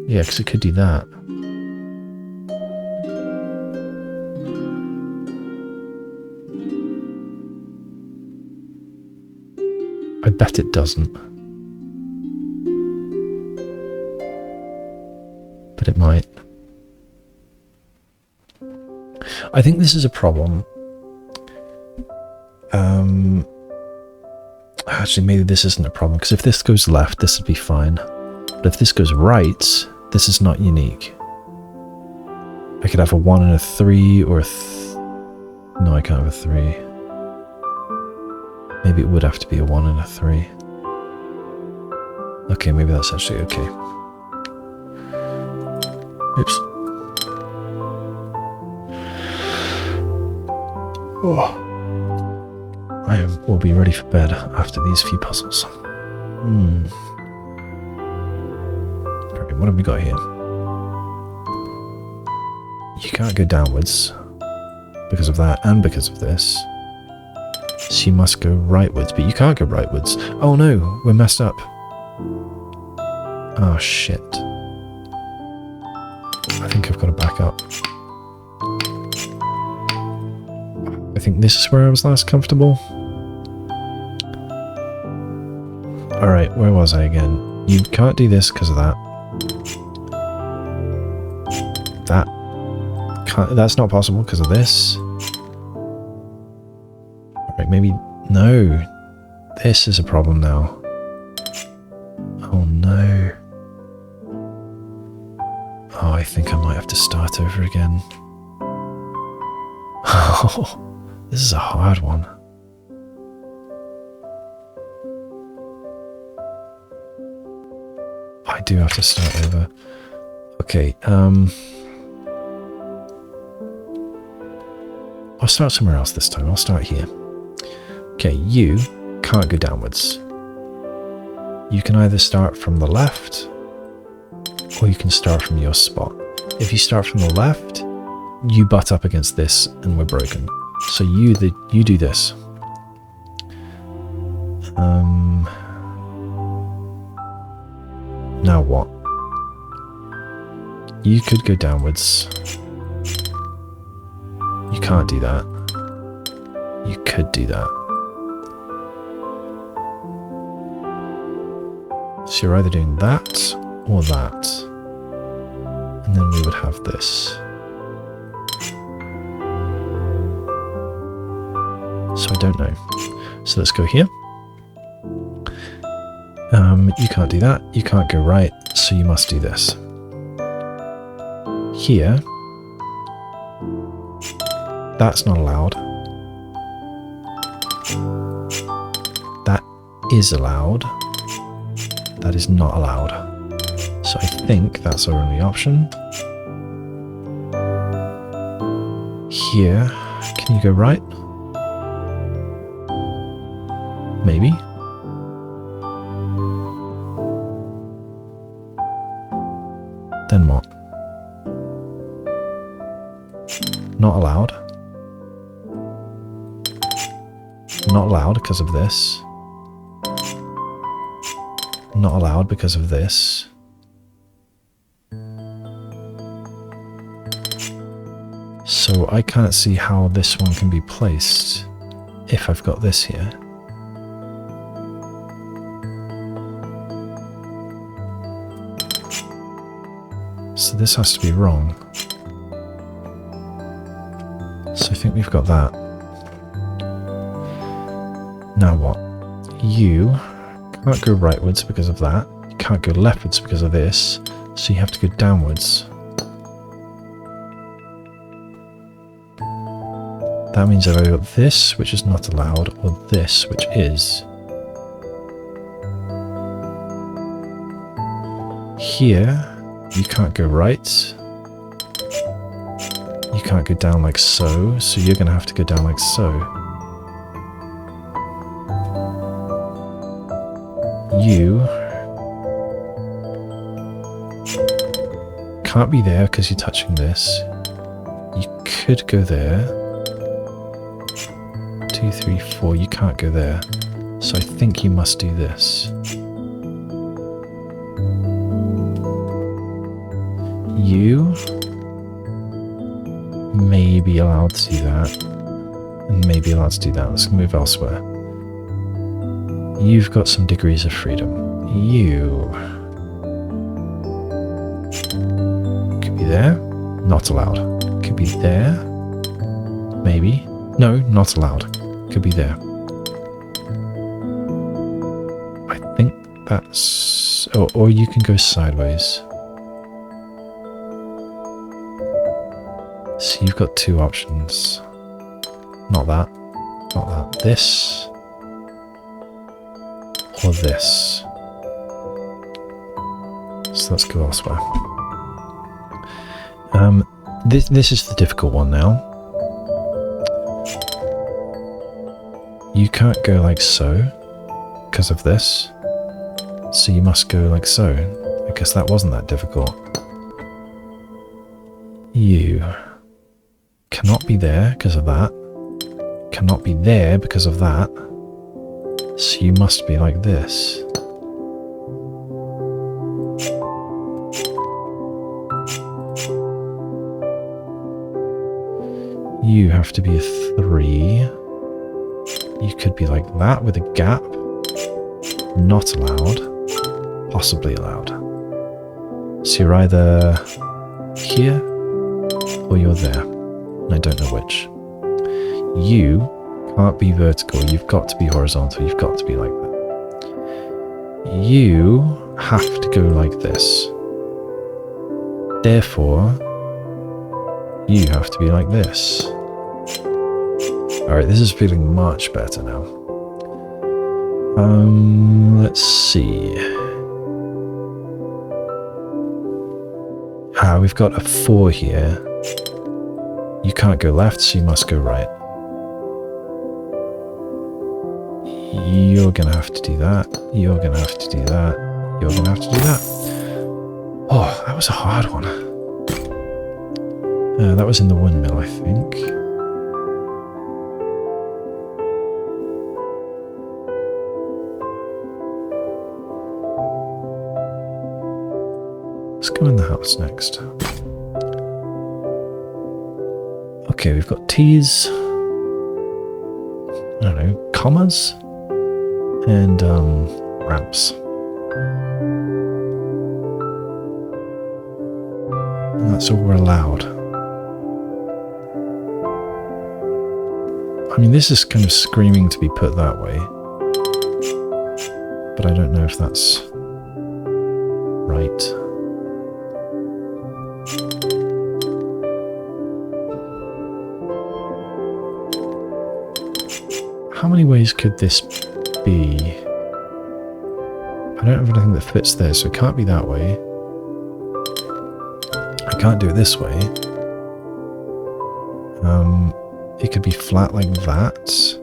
Yeah, because it could do that. I bet it doesn't. But it might. I think this is a problem. Actually, maybe this isn't a problem, because if this goes left, this would be fine. But if this goes right, this is not unique. I could have a 1 and a 3, or no, I can't have a 3. Maybe it would have to be a 1 and a 3. Okay, maybe that's actually okay. Oops. Oh. I will be ready for bed after these few puzzles. Right, what have we got here? You can't go downwards because of that and because of this. So you must go rightwards, but you can't go rightwards. Oh no, we're messed up. Oh shit. I think I've got to back up. I think this is where I was last comfortable. Alright, where was I again? You can't do this because of that. That's not possible because of this. Alright, maybe... No. This is a problem now. Oh no. Oh, I think I might have to start over again. Oh, this is a hard one. I do have to start over. Okay, I'll start somewhere else this time. I'll start here. Okay, you can't go downwards. You can either start from the left, or you can start from your spot. If you start from the left, you butt up against this and we're broken. So you do this. Now what? You could go downwards. You can't do that. You could do that. So you're either doing that or that. And then we would have this. So I don't know. So let's go here. You can't do that. You can't go right. So you must do this. Here. That's not allowed. That is allowed. That is not allowed. So I think that's our only option. Here. Can you go right? Maybe. Then what? Not allowed. Not allowed because of this. Not allowed because of this. So I can't see how this one can be placed if I've got this here. So this has to be wrong. So I think we've got that. Now what? You can't go rightwards because of that. You can't go leftwards because of this. So you have to go downwards. That means I've either got this, which is not allowed, or this, which is. Here, you can't go right. You can't go down like so, so you're going to have to go down like so. You can't be there because you're touching this. You could go there. 2, 3, 4. You can't go there. So I think you must do this. You may be allowed to do that. And may be allowed to do that. Let's move elsewhere. You've got some degrees of freedom. You could be there. Not allowed. Could be there. Maybe. No, not allowed. Could be there. I think that's... Oh, or you can go sideways. So you've got two options. Not that. Not that. This. Or this. So let's go elsewhere. This is the difficult one now. You can't go like so because of this. So you must go like so. I guess that wasn't that difficult. You cannot be there because of that. Cannot be there because of that. So you must be like this. You have to be a 3. You could be like that with a gap. Not allowed. Possibly allowed. So you're either here or you're there. And I don't know which. You can't be vertical. You've got to be horizontal. You've got to be like that. You have to go like this. Therefore, you have to be like this. Alright, this is feeling much better now. Let's see. We've got a 4 here. You can't go left, so you must go right. You're gonna have to do that. You're gonna have to do that. You're gonna have to do that. Oh, that was a hard one. That was in the windmill, I think. Let's go in the house next. Okay, we've got T's. I don't know, commas and ramps. And that's all we're allowed. I mean, this is kind of screaming to be put that way. But I don't know if that's right. How many ways could this be? I don't have anything that fits there, so it can't be that way. I can't do it this way. It could be flat like that.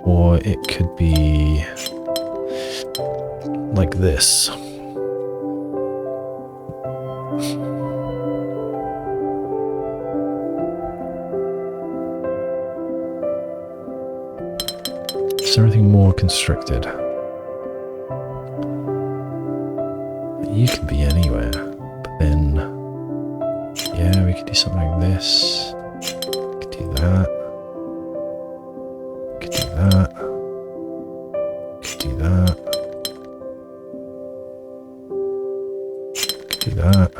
Or it could be like this. Is there anything more constricted? You can be anywhere, but then, yeah, we could do something like this. Could do that. Could do that. Could do that. Could do that.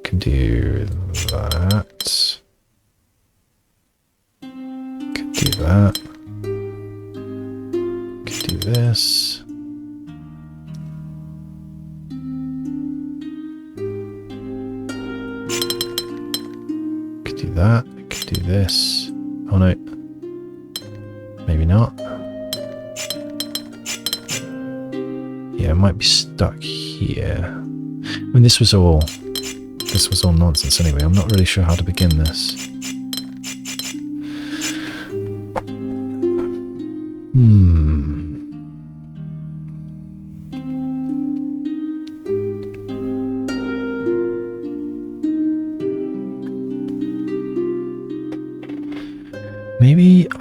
Could do that. Do that. Could do this. Could do that. Could do this. Oh no. Maybe not. Yeah, it might be stuck here. I mean, this was all nonsense anyway. I'm not really sure how to begin this. Maybe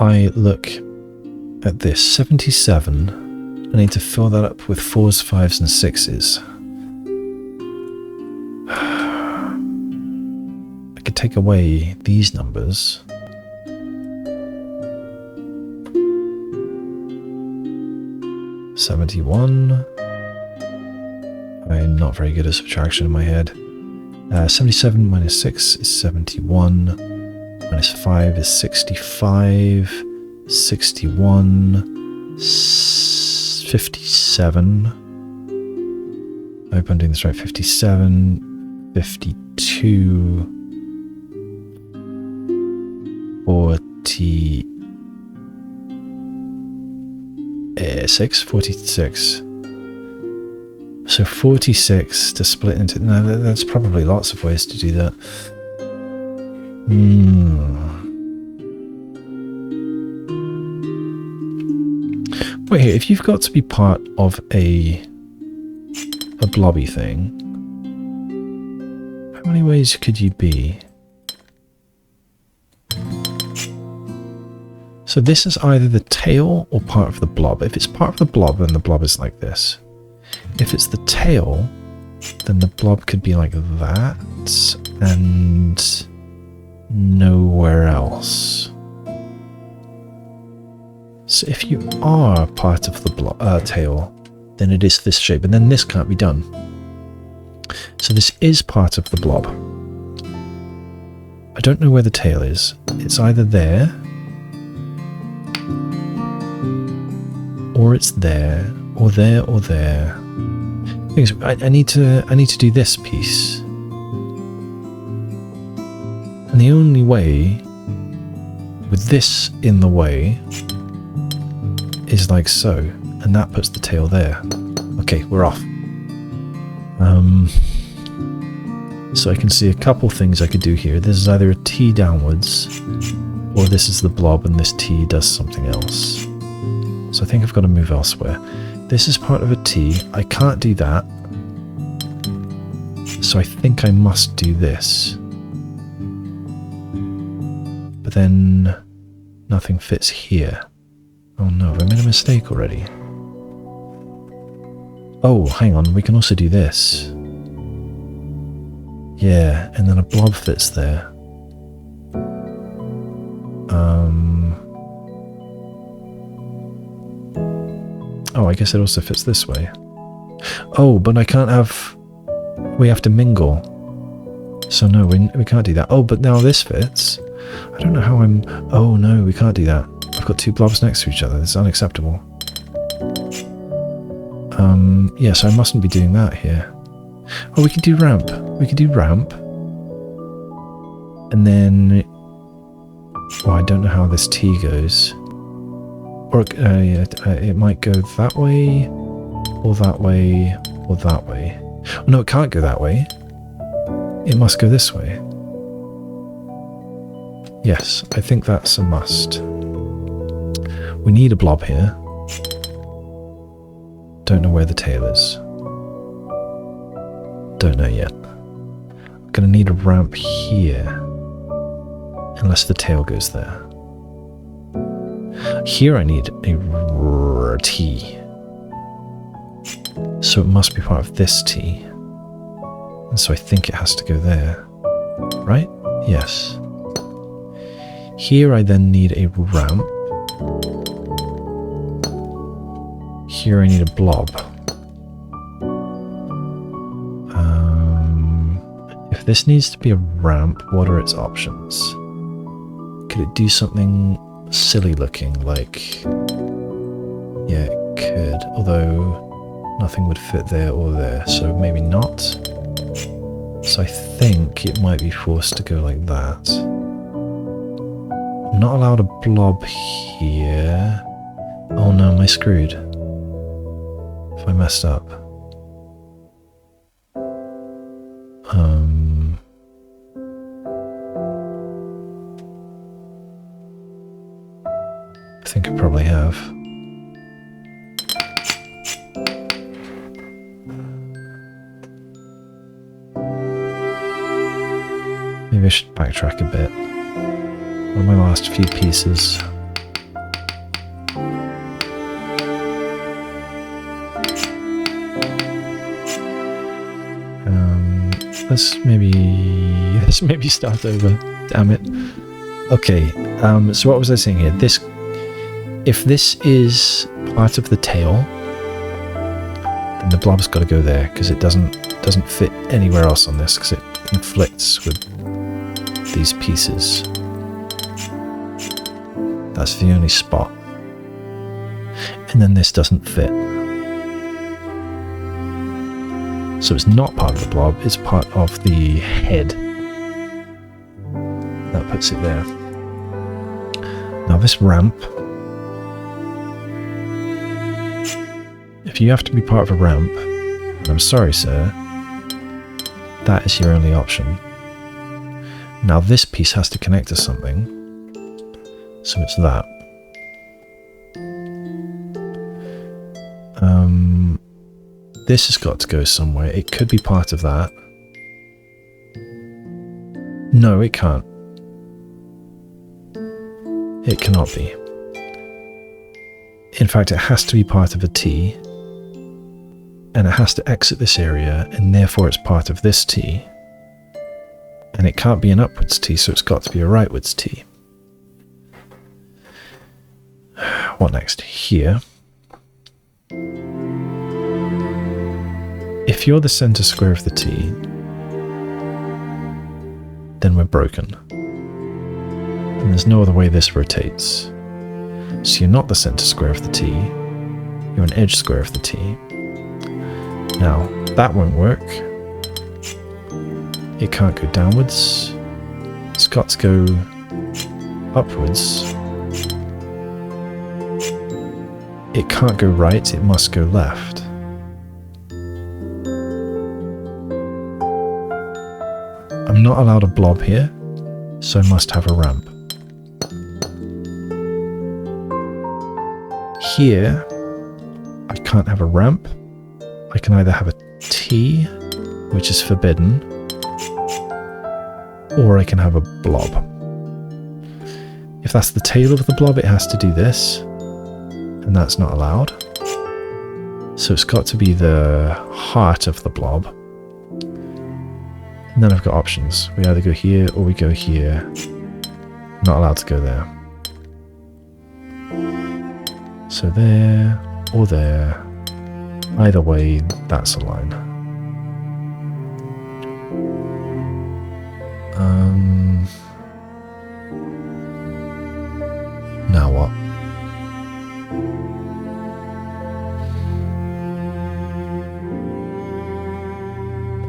I look at this 77. I need to fill that up with 4s, 5s, and 6s. I could take away these numbers. $71. I'm not very good at subtraction in my head. 77 minus 6 is 71. Minus 5 is 65. 61. 57. I hope I'm doing this right. 57. 52. 46. So 46 to split into... No, that's probably lots of ways to do that. Wait here, if you've got to be part of a blobby thing, how many ways could you be? So this is either the tail or part of the blob. If it's part of the blob, then the blob is like this. If it's the tail, then the blob could be like that and nowhere else. So if you are part of the tail, then it is this shape, and then this can't be done. So this is part of the blob. I don't know where the tail is. It's either there, or it's there, or there, or there. The thing is, I need to do this piece, and the only way with this in the way is like so, and that puts the tail there. Okay, we're off. So I can see a couple things I could do here. This is either a T downwards, or this is the blob and this T does something else. So I think I've got to move elsewhere. This is part of a T. I can't do that. So I think I must do this. But then nothing fits here. Oh no, have I made a mistake already? Oh, hang on, we can also do this. Yeah, and then a blob fits there. Oh, I guess it also fits this way. Oh, but I can't have... We have to mingle. So no, we can't do that. Oh, but now this fits. I don't know how I'm... Oh no, we can't do that. I've got two blobs next to each other. It's unacceptable. Yeah, so I mustn't be doing that here. Oh, we could do ramp. We could do ramp. And then... Oh, I don't know how this T goes. Or yeah, it might go that way, or that way, or that way. Oh, no, it can't go that way. It must go this way. Yes, I think that's a must. We need a blob here. Don't know where the tail is. Don't know yet. I'm going to need a ramp here. Unless the tail goes there. Here I need a T. So it must be part of this T. And so I think it has to go there. Right? Yes. Here I then need a ramp. Here I need a blob. If this needs to be a ramp, what are its options? Could it do something silly looking, like... Yeah, it could. Although nothing would fit there or there, so maybe not. So I think it might be forced to go like that. I'm not allowed a blob here. Oh no, am I screwed? If I messed up. I think I probably have. I should backtrack a bit. What are my last few pieces? Let's maybe start over. Damn it. Okay, so what was I saying here? If this is part of the tail, then the blob's got to go there, because it doesn't fit anywhere else on this, because it conflicts with these pieces. That's the only spot. And then this doesn't fit. So it's not part of the blob, it's part of the head. That puts it there. Now this ramp, if you have to be part of a ramp, and I'm sorry sir, that is your only option. Now this piece has to connect to something, so it's that. This has got to go somewhere. It could be part of that. No, it can't. It cannot be. In fact, it has to be part of a T, and it has to exit this area, and therefore it's part of this T. And it can't be an upwards T, so it's got to be a rightwards T. What next? Here. If you're the center square of the T, then we're broken. And there's no other way this rotates. So you're not the center square of the T, you're an edge square of the T. Now, that won't work. It can't go downwards. It's got to go upwards. It can't go right, it must go left. I'm not allowed a blob here, so I must have a ramp. Here, I can't have a ramp. I can either have a T, which is forbidden, or I can have a blob. If that's the tail of the blob, it has to do this, and that's not allowed. So it's got to be the heart of the blob. And then I've got options. We either go here or we go here. Not allowed to go there. So there or there. Either way, that's a line. Now what?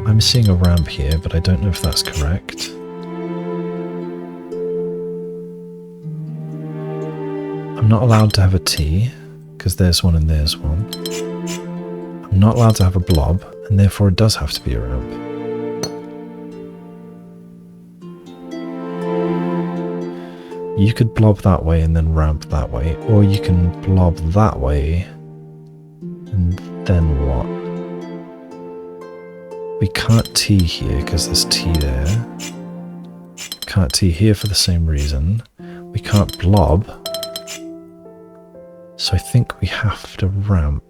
I'm seeing a ramp here, but I don't know if that's correct. I'm not allowed to have a T, because there's one and there's one. I'm not allowed to have a blob, and therefore it does have to be a ramp. You could blob that way and then ramp that way, or you can blob that way, and then what? We can't T here because there's T there. Can't T here for the same reason. We can't blob. So I think we have to ramp.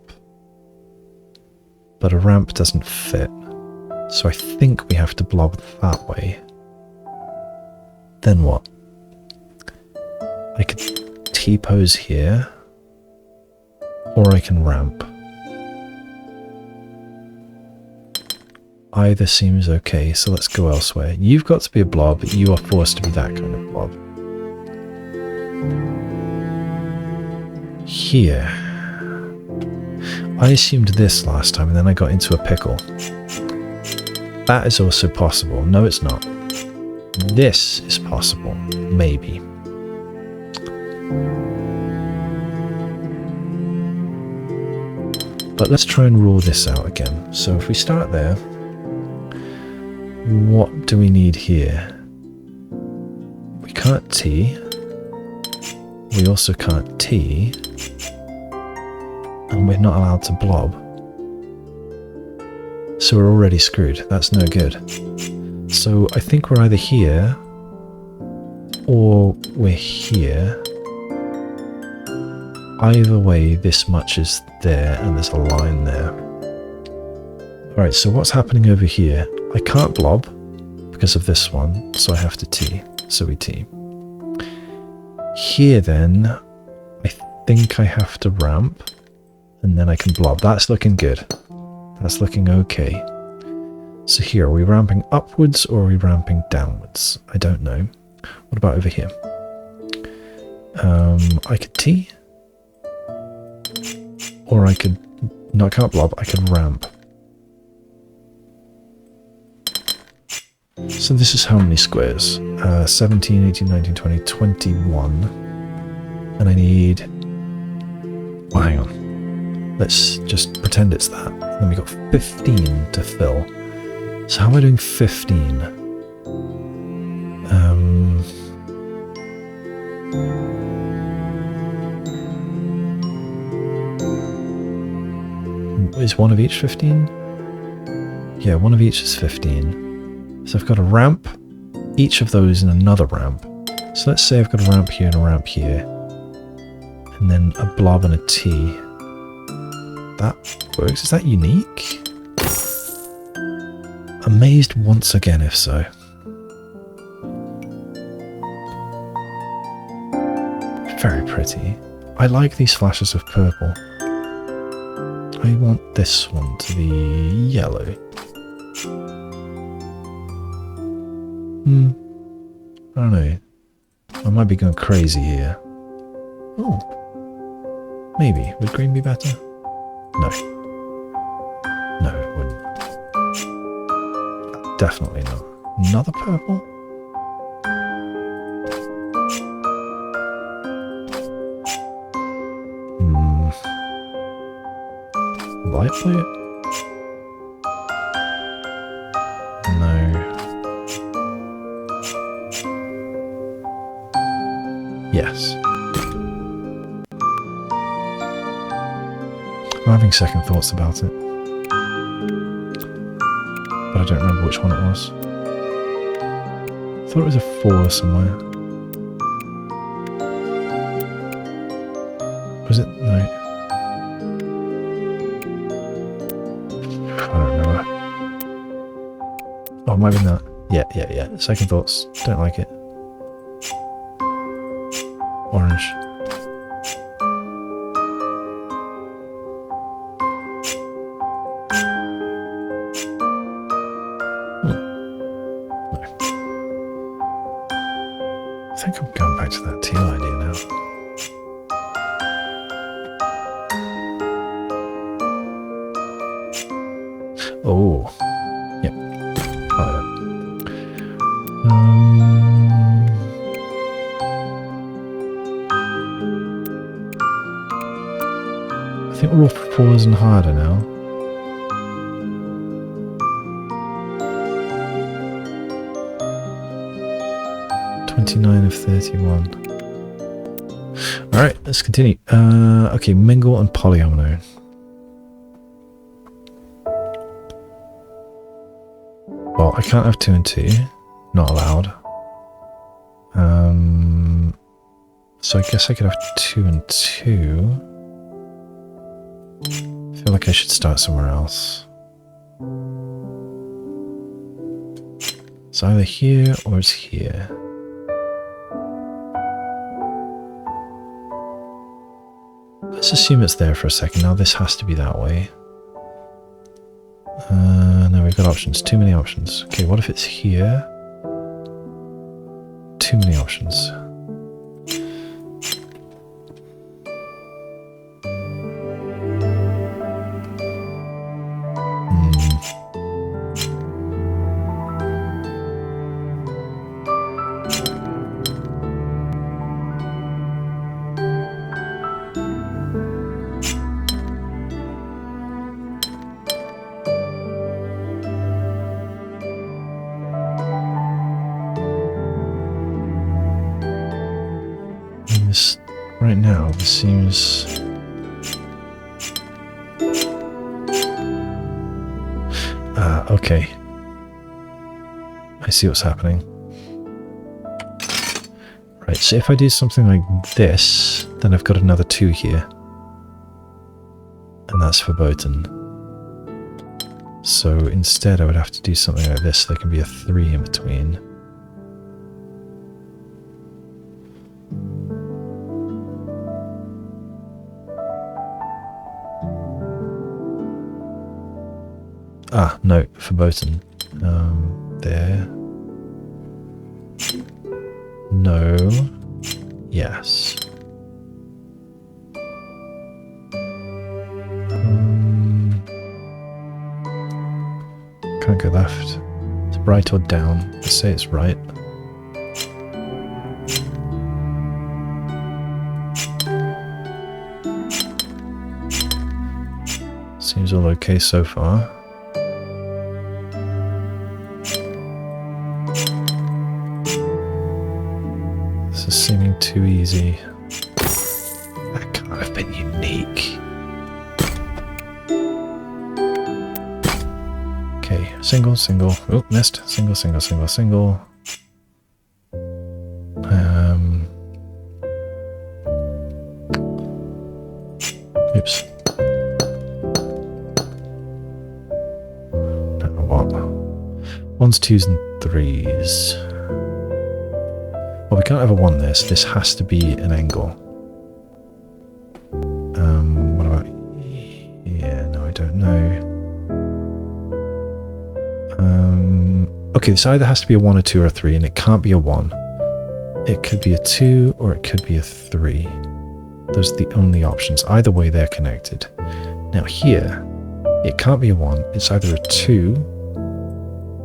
But a ramp doesn't fit. So I think we have to blob that way. Then what? I could T-pose here. Or I can ramp. Either seems okay, so let's go elsewhere. You've got to be a blob, you are forced to be that kind of blob. Here. I assumed this last time and then I got into a pickle. That is also possible. No, it's not. This is possible. Maybe. But let's try and rule this out again. So if we start there, what do we need here? We can't T. We also can't T. And we're not allowed to blob. So we're already screwed. That's no good. So I think we're either here or we're here. Either way, this much is there, and there's a line there. Alright, so what's happening over here? I can't blob because of this one, so I have to T. So we T. Here then, I think I have to ramp, and then I can blob. That's looking good. That's looking okay. So here, are we ramping upwards or are we ramping downwards? I don't know. What about over here? I could T. Or I could... No, I can't blob. I could ramp. So this is how many squares? 17, 18, 19, 20, 21. And I need... Well, hang on. Let's just pretend it's that. Then we got 15 to fill. So how am I doing 15? Is one of each 15? Yeah, one of each is 15. So I've got a ramp, each of those in another ramp. So let's say I've got a ramp here and a ramp here. And then a blob and a T. That works. Is that unique? Amazed once again, if so. Very pretty. I like these flashes of purple. I want this one to be yellow. I don't know. I might be going crazy here. Oh. Maybe. Would green be better? No. No, it wouldn't. Definitely not. Another purple? Light blue? No. Yes. I'm having second thoughts about it. But I don't remember which one it was. I thought it was a 4 somewhere. Was it? No. I don't remember. Oh, it might have been that. Yeah. Second thoughts. Don't like it. Orange. No. I think I'm going back to that teal idea now. Oh, yep. I think we're all 4s and harder now. (29 of 31). All right, let's continue. Okay, mingle and polyomino. Well, I can't have 2 and 2. Not allowed. So I guess I could have 2 and 2. I feel like I should start somewhere else. It's either here or it's here. Let's assume it's there for a second. Now this has to be that way. No, we've got options. Too many options. Okay, what if it's here? Too many options. Right now, this seems... okay. I see what's happening. Right, so if I do something like this, then I've got another 2 here. And that's verboten. So instead I would have to do something like this. There can be a 3 in between. Ah, no, verboten. There. No. Yes. Can't go left. It's right or down. Let's say it's right. Seems all okay so far. This is seeming too easy. That can't have been unique. Okay, single, single. Oh, missed. Single, single, single, single. Oops. Don't know what. 1s, 2s, and 3s. Well, we can't have a 1 there, so this has to be an angle. What about... Yeah, no, I don't know. Okay, this either has to be a 1, a 2, or a 3, and it can't be a 1. It could be a 2, or it could be a 3. Those are the only options. Either way, they're connected. Now here, it can't be a 1. It's either a 2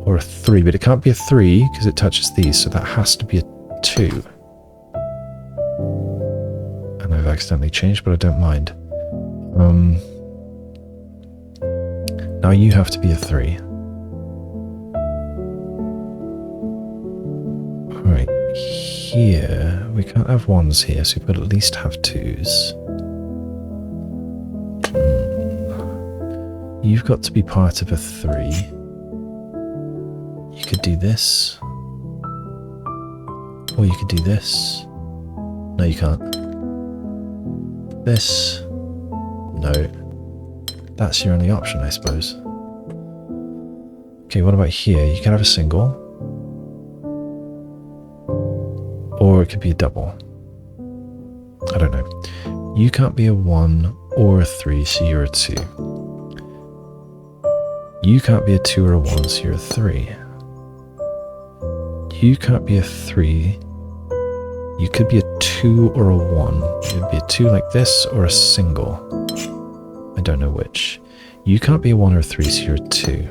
or a 3, but it can't be a 3 because it touches these, so that has to be a 2. And I've accidentally changed, but I don't mind. Now you have to be a 3. Right, here, we can't have 1s here, so we've got to at least have 2s. You've got to be part of a 3. You could do this. Or you could do this. No, you can't. This. No. That's your only option, I suppose. Okay, what about here? You can have a single. Or it could be a double. I don't know. You can't be a 1 or a 3, so you're a 2. You can't be a 2 or a 1, so you're a 3. You can't be a 3. You could be a 2 or a 1. It would be a 2 like this or a single. I don't know which. You can't be a 1 or a 3, so you're a 2.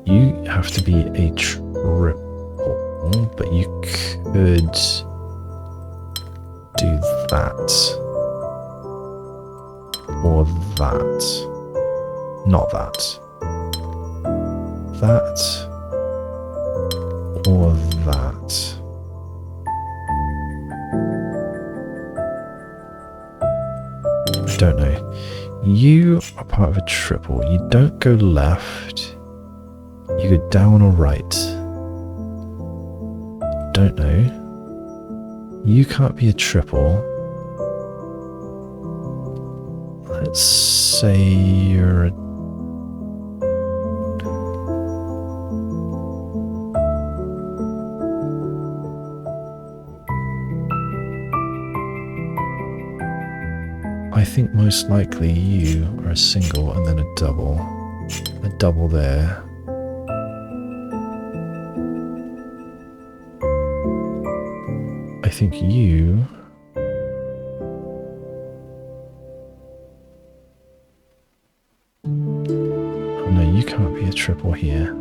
You have to be a triple, but you could do that. Or that. Not that. That. Or that. I don't know. You are part of a triple. You don't go left. You go down or right. Don't know. You can't be a triple. Let's say you're a... I think most likely you are a single and then a double. A double there. I think you... Oh no, you can't be a triple here.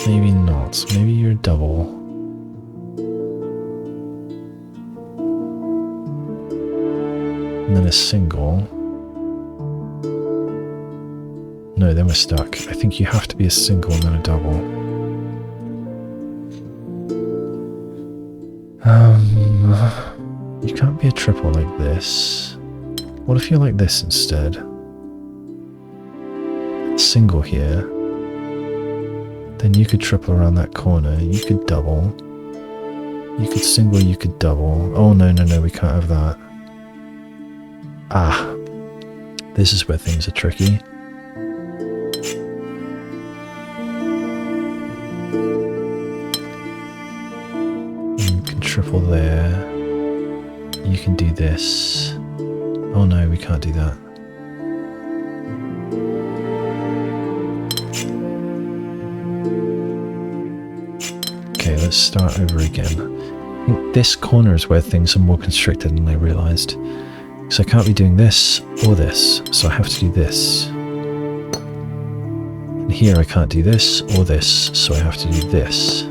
Maybe not. Maybe you're a double. And then a single. No, then we're stuck. I think you have to be a single and then a double. You can't be a triple like this. What if you're like this instead? Single here. Then you could triple around that corner. You could double. You could single, you could double. Oh, no, no, no, we can't have that. Ah. This is where things are tricky. You can triple there. You can do this. Oh no, we can't do that. Okay, let's start over again. I think this corner is where things are more constricted than I realised. Because I can't be doing this or this, so I have to do this. And here I can't do this or this, so I have to do this.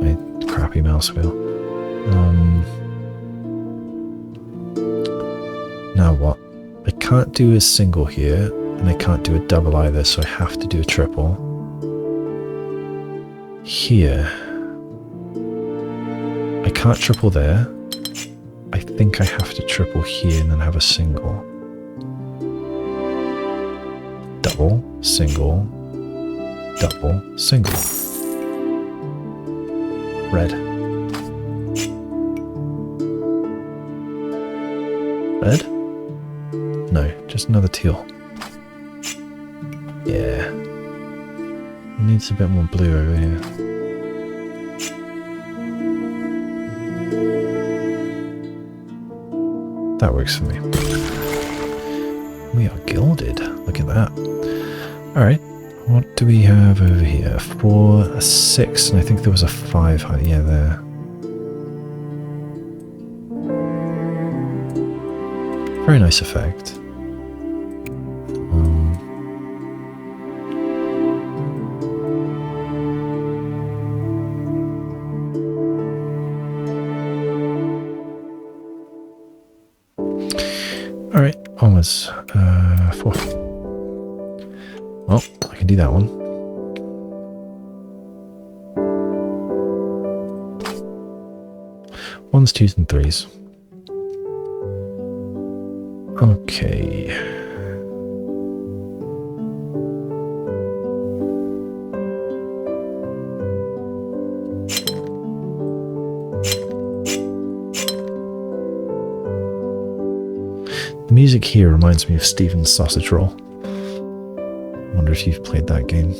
My crappy mouse wheel. Now what? I can't do a single here, and I can't do a double either, so I have to do a triple. Here, I can't triple there. I think I have to triple here and then have a single. Double, single, double, single. Red. Red? No, just another teal. Yeah. It needs a bit more blue over here. That works for me. We are gilded. Look at that. Alright. What do we have over here? 4, a 6, and I think there was a 5. Yeah, there. Very nice effect. Alright, onwards. 4. Well, I can do that one. Ones, twos, and threes. Okay. The music here reminds me of Stephen's Sausage Roll. I wonder if you've played that game.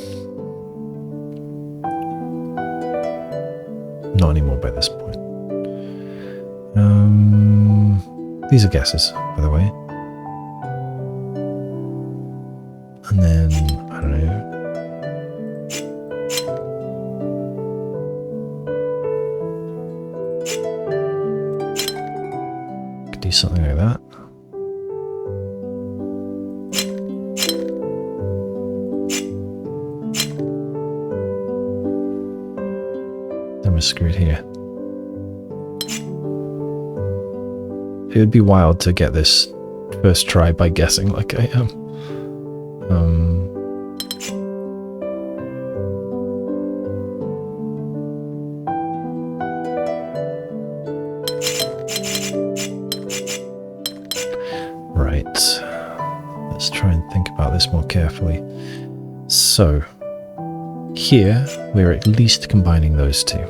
Not anymore by this point. These are guesses, by the way. And then, I don't know. Could do something like that. Then we're screwed here. It would be wild to get this first try by guessing like I am. Right. Let's try and think about this more carefully. So, here we're at least combining those two.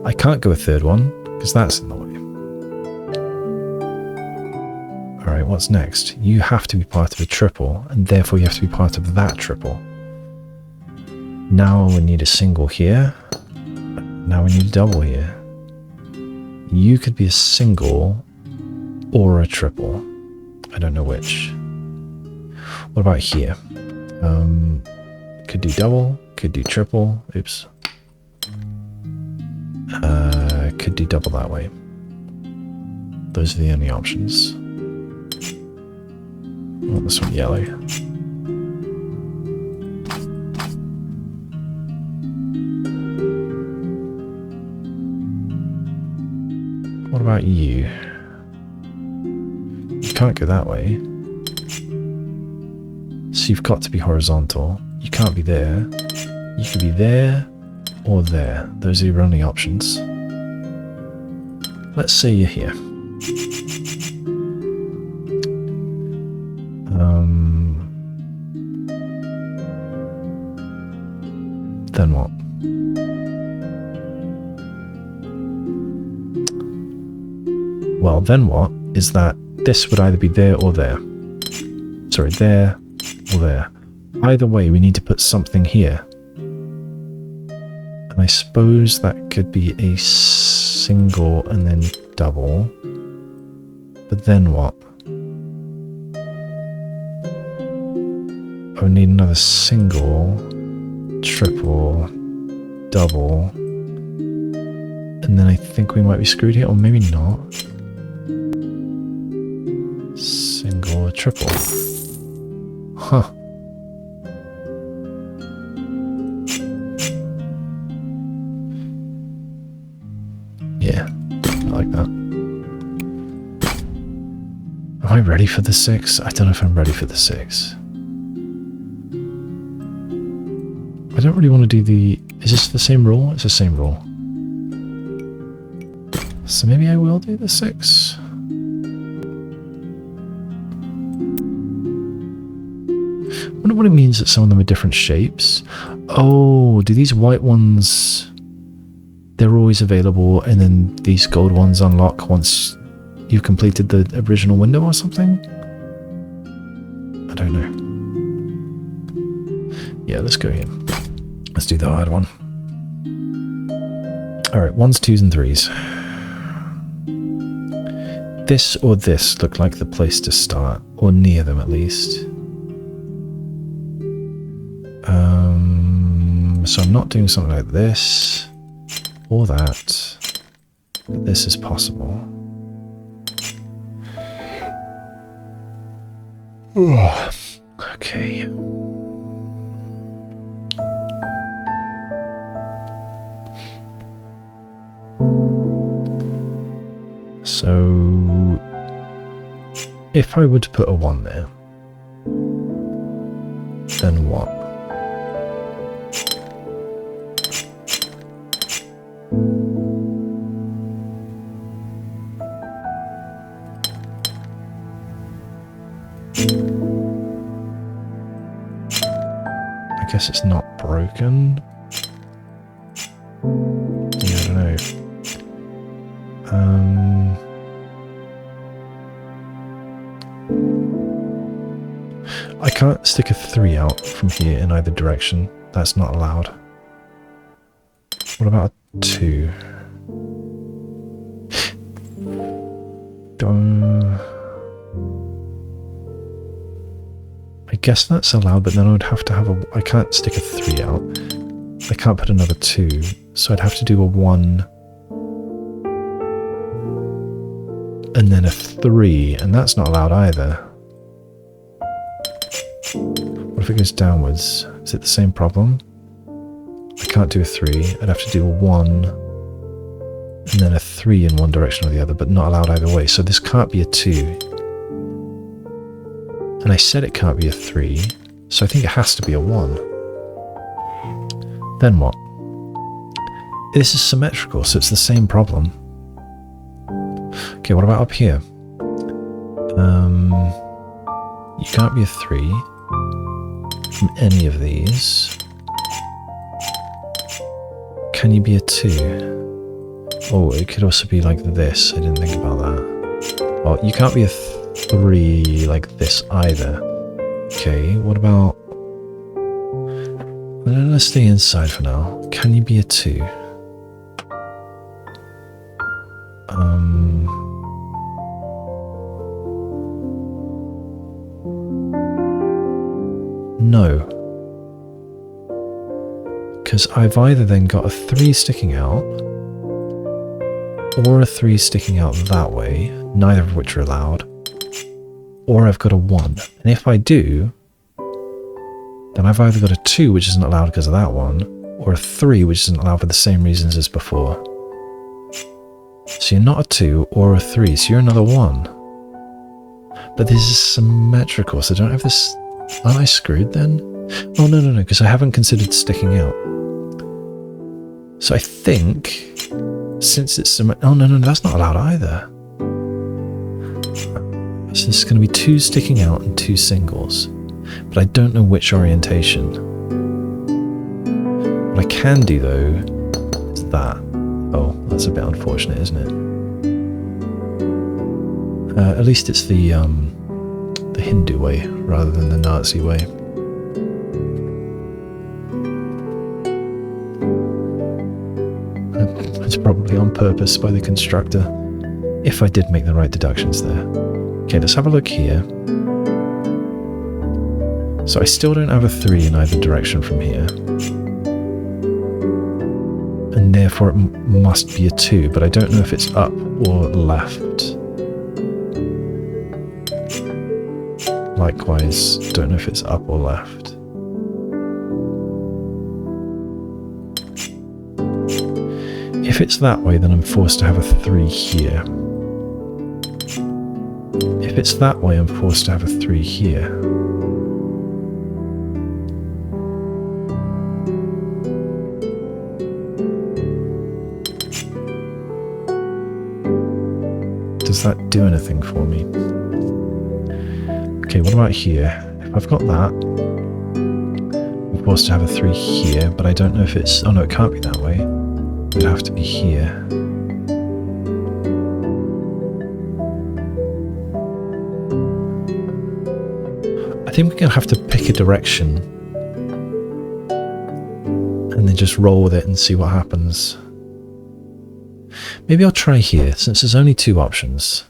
I can't go a third one because that's in the way. Alright, what's next? You have to be part of a triple, and therefore you have to be part of that triple. Now we need a single here. Now we need a double here. You could be a single or a triple. I don't know which. What about here? Could do double, could do triple. Oops. Could do double that way. Those are the only options. Oh, this one yellow. What about you? You can't go that way. So you've got to be horizontal. You can't be there. You could be there or there. Those are your only options. Let's say you're here. Then what? Well, then what is that this would either be there or there. Sorry, there or there. Either way, we need to put something here. And I suppose that could be a single and then double. But then what? I would need another single, triple, double. And then I think we might be screwed here, or maybe not. Single, triple. Huh. Yeah, I like that. Am I ready for the 6? I don't know if I'm ready for the 6. I don't really want to do the... Is this the same rule? It's the same rule. So maybe I will do the 6. I wonder what it means that some of them are different shapes. Oh, do these white ones... They're always available, and then these gold ones unlock once you've completed the original window or something? I don't know. Yeah, let's go here. Let's do the hard one. Alright, 1s, 2s, and 3s. This or this look like the place to start, or near them at least. So I'm not doing something like this. Or that. But this is possible. Okay. So, if I were to put a 1 there, then what? I guess it's not broken. Yeah, I don't know. I can't stick a 3 out from here in either direction. That's not allowed. What about a 2? I guess that's allowed, but then I would have to have a... I can't stick a 3 out. I can't put another 2, so I'd have to do a 1 and then a 3, and that's not allowed either. What if it goes downwards? Is it the same problem? I can't do a 3. I'd have to do a 1 and then a 3 in one direction or the other, but not allowed either way. So this can't be a 2. And I said it can't be a 3, so I think it has to be a 1. Then what? This is symmetrical, so it's the same problem. Okay, what about up here? You can't be a 3 from any of these. Can you be a 2? Oh, it could also be like this. I didn't think about that. Well, you can't be a 3 like this either. Okay, what about... Let's stay inside for now. Can you be a 2? No. Because I've either then got a 3 sticking out, or a 3 sticking out that way, neither of which are allowed, or I've got a 1. And if I do, then I've either got a 2, which isn't allowed because of that one, or a 3, which isn't allowed for the same reasons as before. So you're not a 2 or a 3, so you're another 1. But this is symmetrical, so I don't have this... Aren't I screwed then? Oh, no, because I haven't considered sticking out. So I think, since it's... Oh, no, that's not allowed either. So this is going to be 2 sticking out and 2 singles. But I don't know which orientation. What I can do though is that. Oh, that's a bit unfortunate, isn't it? At least it's the Hindu way rather than the Nazi way. It's probably on purpose by the constructor, if I did make the right deductions there. Okay, let's have a look here. So I still don't have a 3 in either direction from here. And therefore it must be a 2, but I don't know if it's up or left. Likewise, don't know if it's up or left. If it's that way, then I'm forced to have a 3 here. If it's that way, I'm forced to have a 3 here. Does that do anything for me? Okay, what about here? If I've got that, I'm forced to have a 3 here, but I don't know if it's... Oh no, it can't be that way. It would have to be here. I think we're going to have to pick a direction and then just roll with it and see what happens. Maybe I'll try here, since there's only 2 options.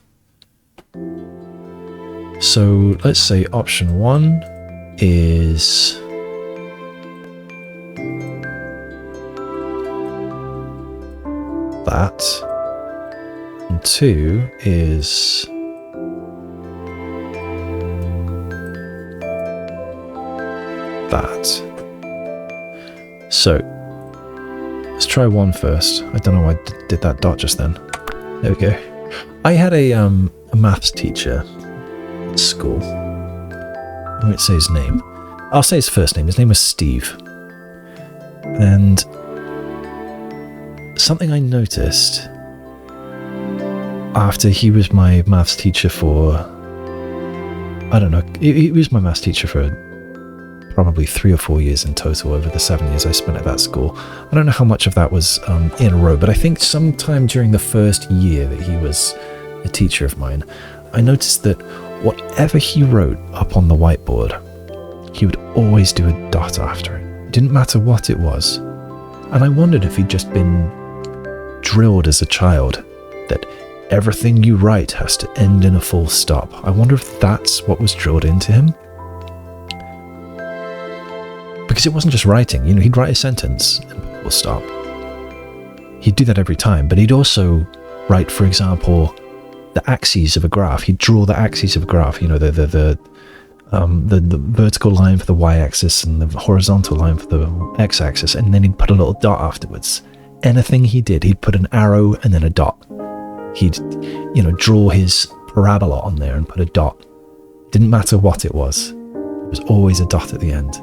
So let's say option 1 is that, and 2 is that. So let's try 1 first. I don't know why I did that dot just then. There we go. I had a maths teacher at school. I won't say his name. I'll say his first name. His name was Steve. And something I noticed after he was my maths teacher for, I don't know, he was my maths teacher for probably 3 or 4 years in total over the 7 years I spent at that school. I don't know how much of that was in a row, but I think sometime during the first year that he was a teacher of mine, I noticed that whatever he wrote up on the whiteboard, he would always do a dot after it. It didn't matter what it was. And I wondered if he'd just been drilled as a child that everything you write has to end in a full stop. I wonder if that's what was drilled into him. Because it wasn't just writing, you know, he'd write a sentence and put a full stop. He'd do that every time, but he'd also write, for example, the axes of a graph. He'd draw the axes of a graph, you know, the vertical line for the y-axis and the horizontal line for the x-axis, and then he'd put a little dot afterwards. Anything he did, he'd put an arrow and then a dot. He'd, you know, draw his parabola on there and put a dot. Didn't matter what it was. There was always a dot at the end.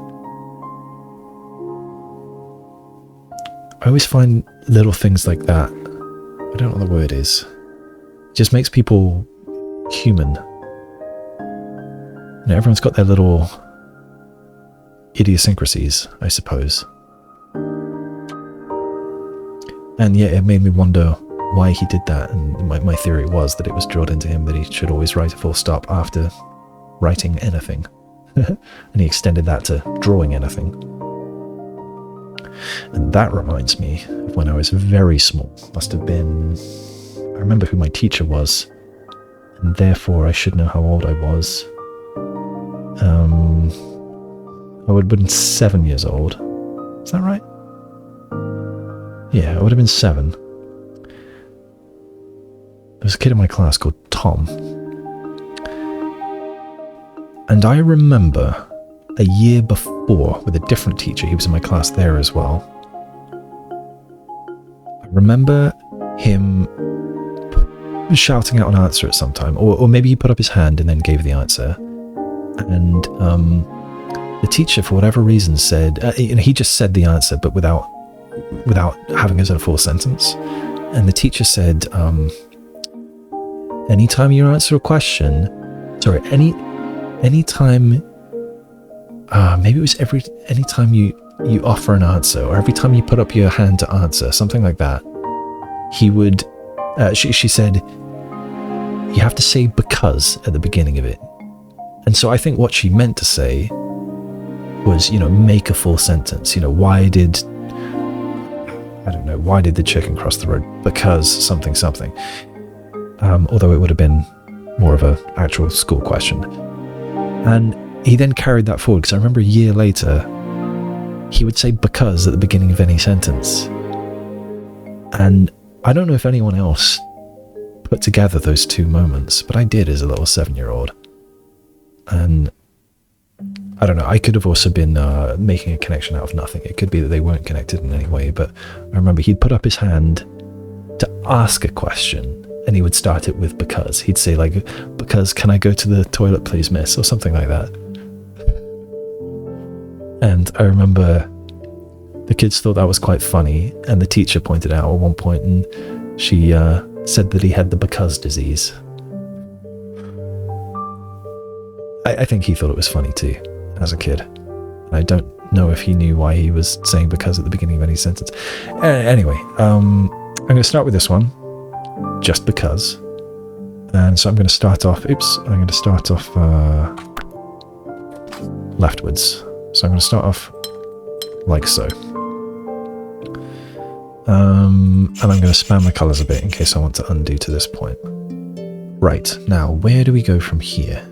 I always find little things like that, I don't know what the word is, it just makes people human. You know, everyone's got their little idiosyncrasies, I suppose. And yeah, it made me wonder why he did that, and my theory was that it was drilled into him that he should always write a full stop after writing anything. And he extended that to drawing anything. And that reminds me of when I was very small. Must have been... I remember who my teacher was, and therefore I should know how old I was. I would have been 7 years old. Is that right? Yeah, I would have been 7. There was a kid in my class called Tom. And I remember a year before with a different teacher, he was in my class there as well. I remember him shouting out an answer at some time, or maybe he put up his hand and then gave the answer. And the teacher, for whatever reason, said, he just said the answer, but without having it in a full sentence. And the teacher said, anytime you answer a question, Sorry, anytime, maybe it was anytime you offer an answer, or every time you put up your hand to answer, something like that, he would, she said, you have to say because at the beginning of it. And so I think what she meant to say was, make a full sentence. Why did the chicken cross the road? Because something. Although it would have been more of an actual school question. And he then carried that forward, because I remember a year later, he would say because at the beginning of any sentence. And I don't know if anyone else put together those two moments, but I did as a little 7-year-old. And I don't know, I could have also been making a connection out of nothing. It could be that they weren't connected in any way, but I remember he'd put up his hand to ask a question, and he would start it with because. He'd say like, because can I go to the toilet please, miss? Or something like that. And I remember the kids thought that was quite funny, and the teacher pointed out at one point, and she said that he had the because disease. I think he thought it was funny too, as a kid. I don't know if he knew why he was saying because at the beginning of any sentence. Anyway, I'm going to start with this one, just because. And so I'm going to start off, leftwards. So I'm going to start off like so. And I'm going to span the colours a bit in case I want to undo to this point. Right, now where do we go from here?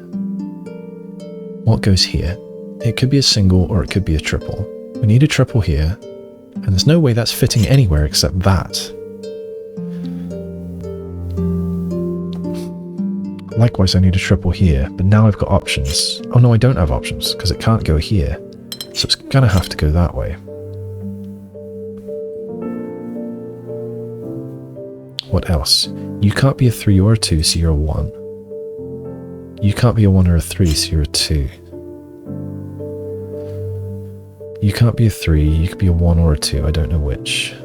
What goes here? It could be a single or it could be a triple. We need a triple here, and there's no way that's fitting anywhere except that. Likewise, I need a triple here, but now I've got options. Oh no, I don't have options, because it can't go here. So it's gonna have to go that way. What else? You can't be a 3 or a 2, so you're a 1. You can't be a 1 or a 3, so you're a 2. You can't be a 3, you could be a 1 or a 2, I don't know which.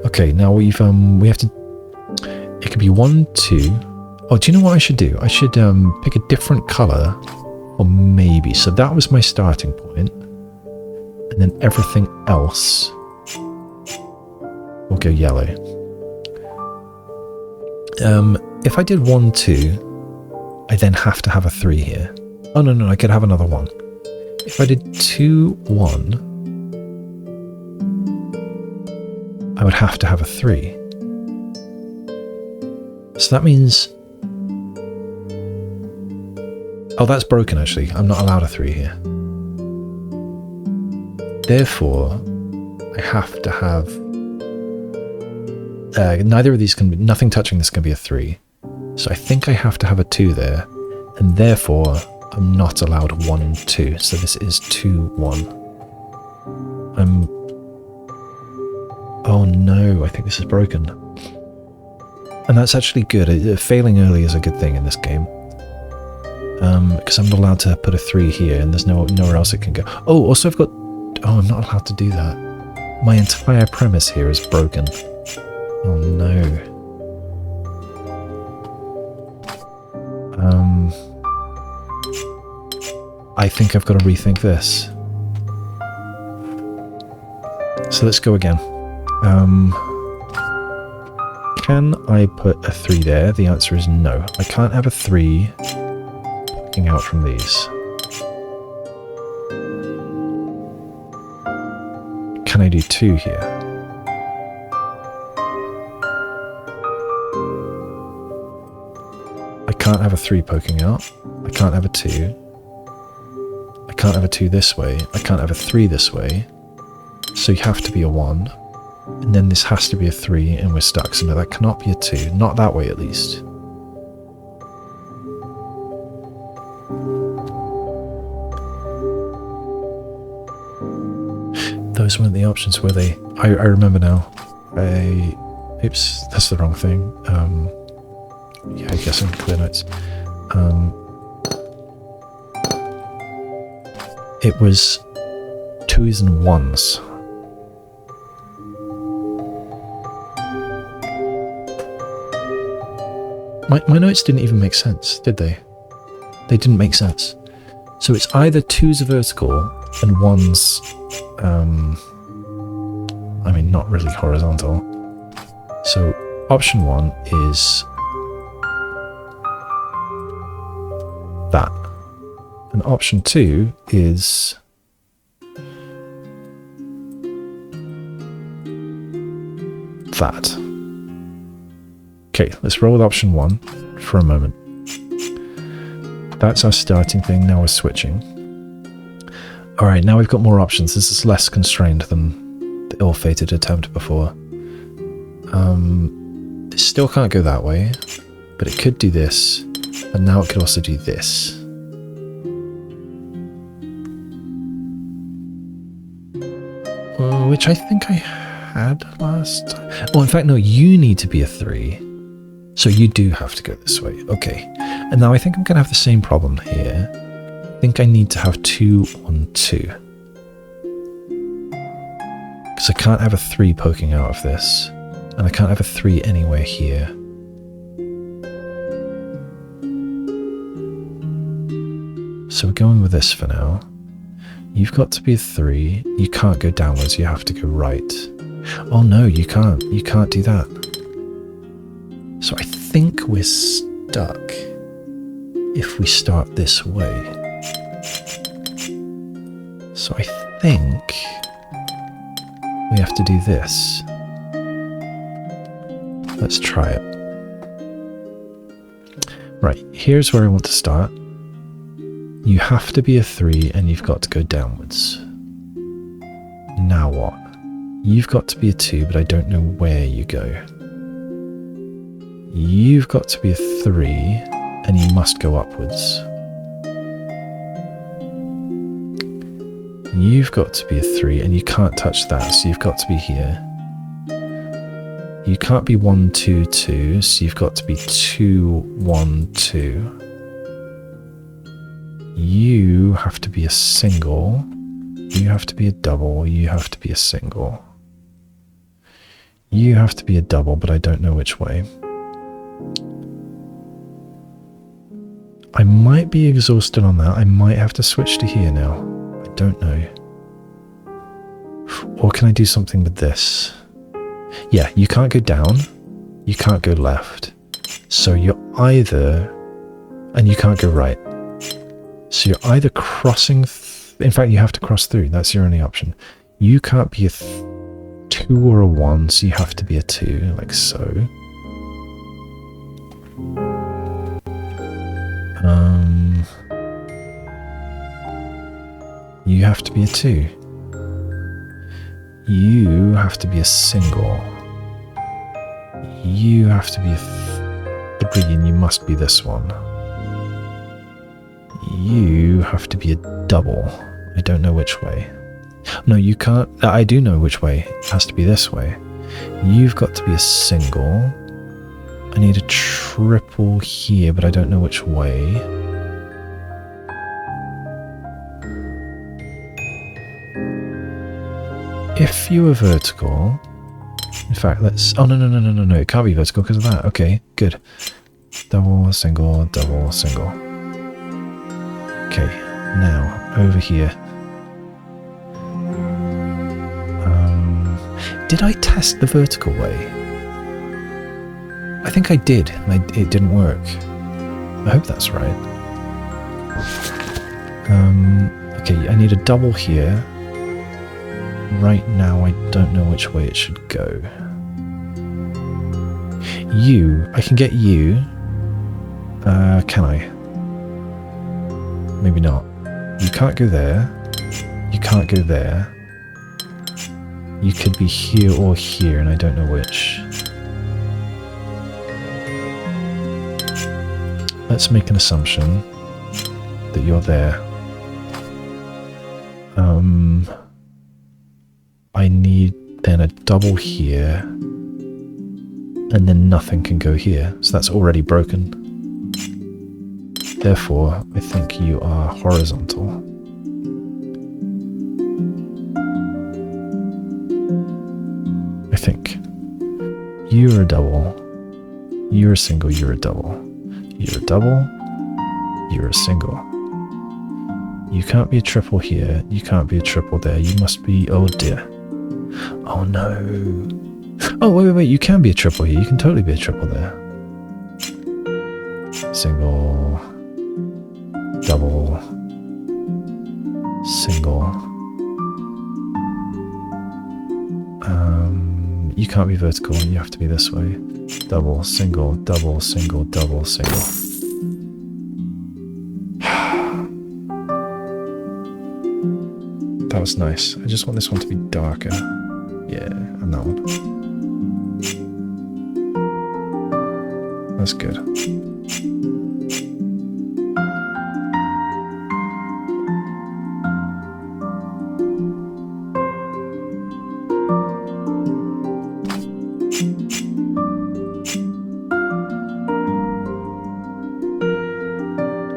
Okay, now we have to, it could be 1, 2. Oh, do you know what I should do? I should pick a different colour, or maybe, so that was my starting point, and then everything else will go yellow. If I did 1, 2, I then have to have a 3 here. Oh no, I could have another 1. If I did 2, 1, I would have to have a 3. So that means... Oh, that's broken actually. I'm not allowed a 3 here. Therefore, I have to have... neither of these can be... Nothing touching this can be a 3. So I think I have to have a 2 there. And therefore, I'm not allowed 1, 2. So this is 2, 1. Oh no, I think this is broken. And that's actually good. Failing early is a good thing in this game. Because I'm not allowed to put a 3 here, and there's nowhere else it can go. Oh, also I've got... Oh, I'm not allowed to do that. My entire premise here is broken. Oh no. I think I've got to rethink this. So let's go again. Can I put a 3 there? The answer is no. I can't have a 3 poking out from these. Can I do 2 here? I can't have a 3 poking out. I can't have a 2. I can't have a 2 this way. I can't have a 3 this way. So you have to be a 1. And then this has to be a 3, and we're stuck. So no, that cannot be a 2. Not that way, at least. Those weren't the options, were they? I remember now. Oops, that's the wrong thing. Yeah, I guess I'm clear notes. It was 2s and 1s. My notes didn't even make sense, did they? They didn't make sense. So it's either 2's vertical and 1's, I mean, not really horizontal. So option 1 is that. And option 2 is that. Okay, let's roll with option 1 for a moment. That's our starting thing. Now we're switching. Alright, now we've got more options. This is less constrained than the ill-fated attempt before. It still can't go that way, but it could do this, and now it could also do this. Which I think I had last time. Oh, in fact, no, you need to be a 3. So you do have to go this way. Okay. And now I think I'm going to have the same problem here. I think I need to have 2, 1, 2. Because I can't have a 3 poking out of this. And I can't have a 3 anywhere here. So we're going with this for now. You've got to be a 3. You can't go downwards. You have to go right. Oh no, you can't. You can't do that. So I think we're stuck if we start this way. So I think we have to do this. Let's try it. Right, here's where I want to start. You have to be a 3 and you've got to go downwards. Now what? You've got to be a 2, but I don't know where you go. You've got to be a 3 and you must go upwards. You've got to be a 3 and you can't touch that, so you've got to be here. You can't be 1, 2, 2, so you've got to be 2, 1, 2. You have to be a single. You have to be a double. You have to be a single. You have to be a double, but I don't know which way. I might be exhausted on that. I might have to switch to here now. I don't know. Or can I do something with this? Yeah, you can't go down. You can't go left. So you're either... And you can't go right. So you're either crossing... In fact, you have to cross through. That's your only option. You can't be a 2 or a 1, so you have to be a 2, like so. You have to be a 2. You have to be a single. You have to be a 3, and you must be this one. You have to be a double. I don't know which way. No, you can't. I do know which way. It has to be this way. You've got to be a single. I need a triple here, but I don't know which way. If you were vertical... In fact, let's... Oh, no. It can't be vertical because of that. Okay, good. Double, single, double, single. Okay, now, over here. Did I test the vertical way? I think I did, and it didn't work. I hope that's right. Okay, I need a double here. Right now, I don't know which way it should go. You, I can get you. Can I? Maybe not. You can't go there. You can't go there. You could be here or here, and I don't know which. Let's make an assumption that you're there. I need then a double here, and then nothing can go here, so that's already broken. Therefore, I think you are horizontal. I think. You're a double. You're a single, you're a double. You're a double, you're a single. You can't be a triple here, you can't be a triple there, you must be, oh dear. Oh no. Oh, wait, you can be a triple here, you can totally be a triple there. Single, double, single. You can't be vertical, you have to be this way. Double, single, double, single, double, single. That was nice. I just want this one to be darker. Yeah, and that one. That's good.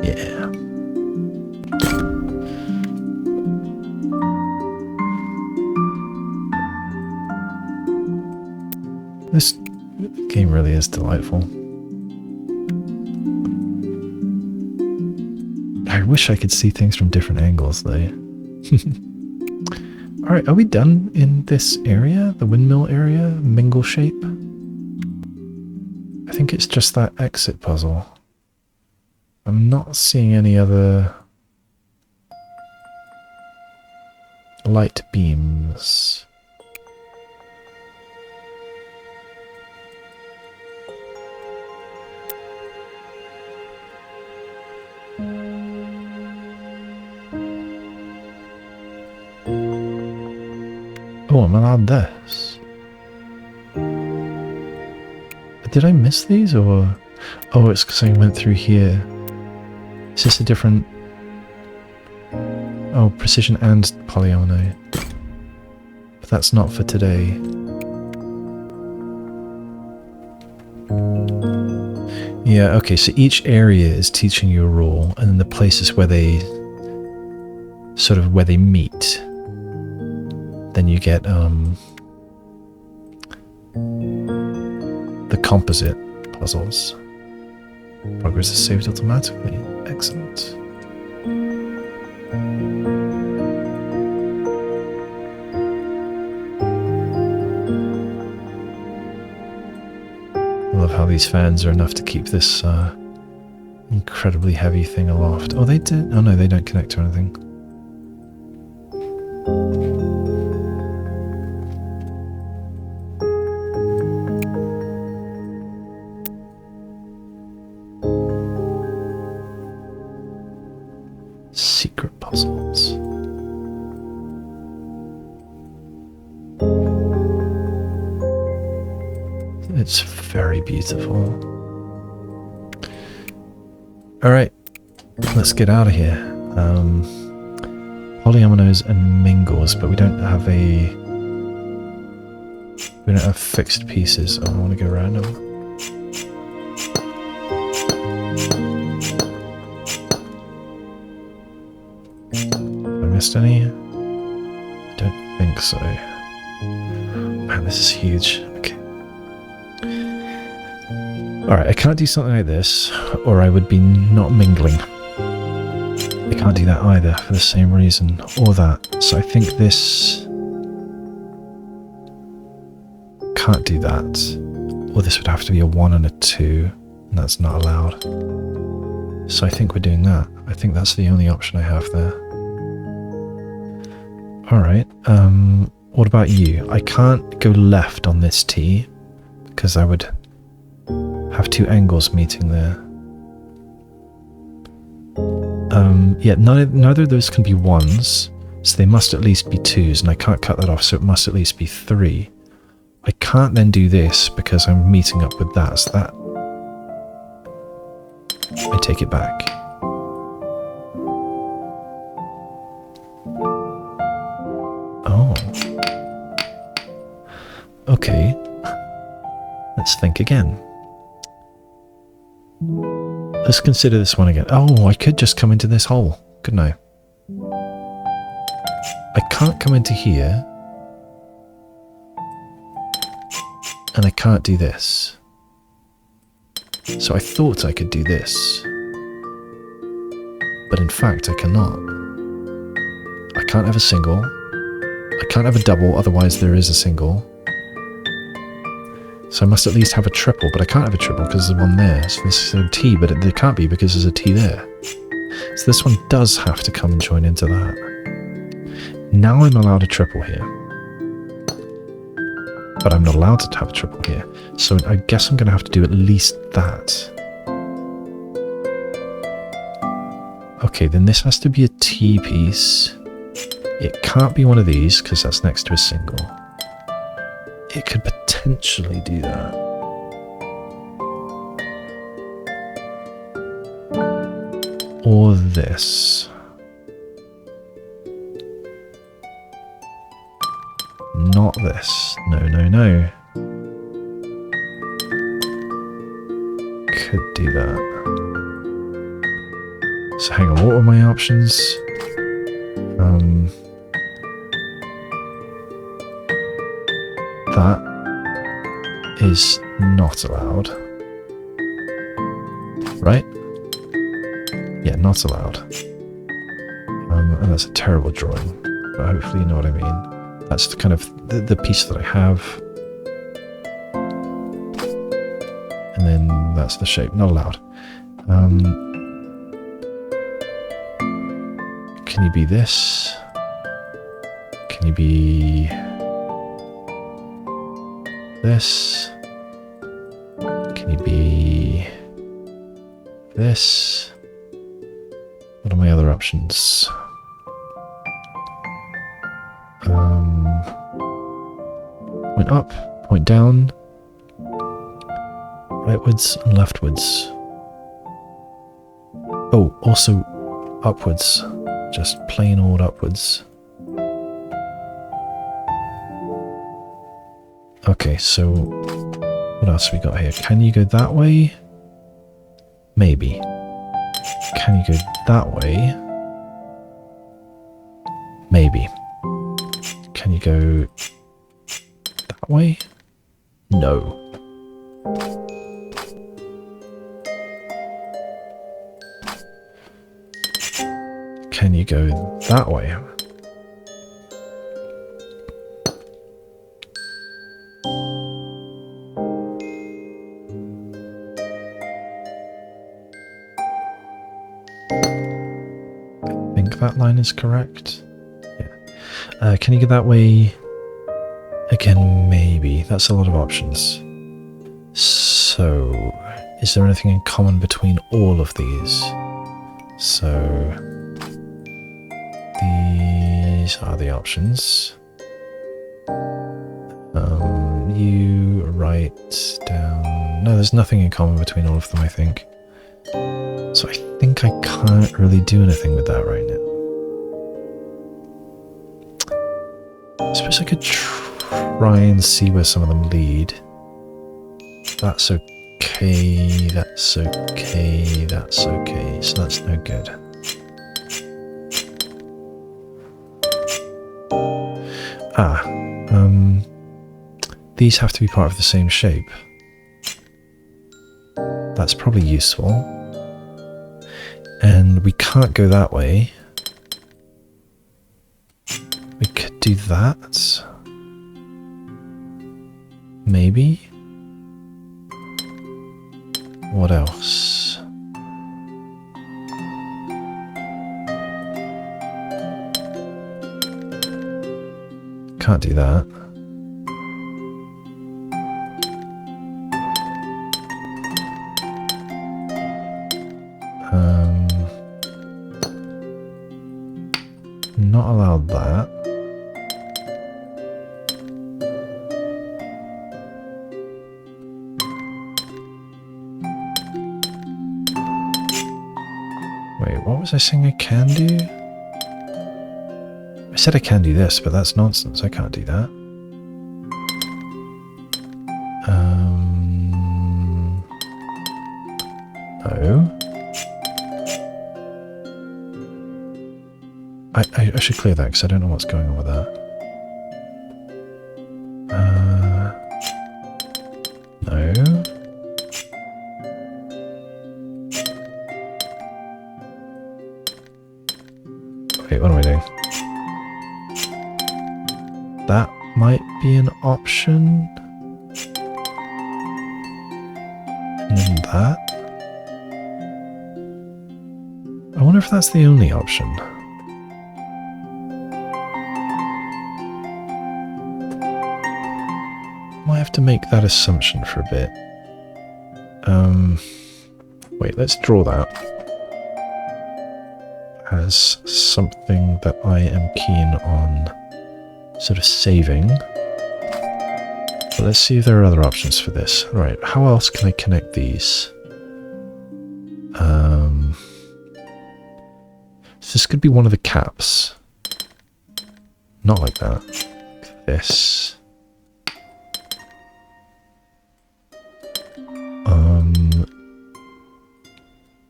Yeah. This game really is delightful. I wish I could see things from different angles though. Alright, are we done in this area? The windmill area? Mingle Shape? I think it's just that exit puzzle. I'm not seeing any other light beams. Oh, I'm allowed this. Did I miss these or? Oh, it's because I went through here. Is this a different? Oh, precision and polyomino. But that's not for today. Yeah, okay, so each area is teaching you a rule, and then the places where they sort of where they meet, then you get the composite puzzles. Progress is saved automatically. Excellent. I love how these fans are enough to keep this incredibly heavy thing aloft. Oh, they did. Oh no, they don't connect to anything. Secret puzzles. It's very beautiful. Alright, let's get out of here. Polyominoes and mingles, but we don't have fixed pieces. Oh, I want to go random. Missed any? I don't think so. Man, this is huge. Okay. Alright, I can't do something like this, or I would be not mingling. I can't do that either for the same reason, or that. So I think this can't do that. Or this would have to be a 1 and a 2, and that's not allowed. So I think we're doing that. I think that's the only option I have there. Alright, what about you? I can't go left on this T, because I would have two angles meeting there. Yeah, neither of those can be 1s, so they must at least be 2s, and I can't cut that off, so it must at least be 3. I can't then do this, because I'm meeting up with that, so that... I take it back. Oh. Okay. Let's think again. Let's consider this one again. Oh, I could just come into this hole, couldn't I? I can't come into here. And I can't do this. So I thought I could do this. But in fact, I cannot. I can't have a single. I can't have a double, otherwise there is a single. So I must at least have a triple, but I can't have a triple because there's one there. So this is a T, but there can't be because there's a T there. So this one does have to come and join into that. Now I'm allowed a triple here. But I'm not allowed to have a triple here. So I guess I'm going to have to do at least that. Okay, then this has to be a T piece. It can't be one of these because that's next to a single. It could potentially do that. Or this. Not this. No, no, no. Could do that. So hang on, what were my options? That is not allowed. Right? Yeah, not allowed. And that's a terrible drawing, but hopefully you know what I mean. That's the kind of the piece that I have. And then that's the shape, not allowed. Can you be this? Can you be this? Can you be this? What are my other options? Point up, point down, rightwards and leftwards. Oh, also upwards. Just plain old upwards. Okay, so what else we got here? Can you go that way? Maybe. Can you go that way? Maybe. Can you go that way? No. Can you go that way? I think that line is correct. Yeah. Can you go that way? Again, maybe. That's a lot of options. So, is there anything in common between all of these? So, these are the options. You write down... No, there's nothing in common between all of them, I think. So I think I can't really do anything with that right now. I suppose I could try and see where some of them lead. That's okay, that's okay, that's okay. So that's no good. These have to be part of the same shape. That's probably useful. And we can't go that way. We could do that. Maybe. What else? Can't do that. Not allowed that. Wait, what was I saying I can do? I said I can do this, but that's nonsense. I can't do that. No. I should clear that because I don't know what's going on with that. No. Wait, what am I doing? That might be an option. And then that. I wonder if that's the only option. Might have to make that assumption for a bit. Wait, let's draw that as something that I am keen on sort of saving. But let's see if there are other options for this. Right, how else can I connect these? So this could be one of the caps. Not like that. Like this.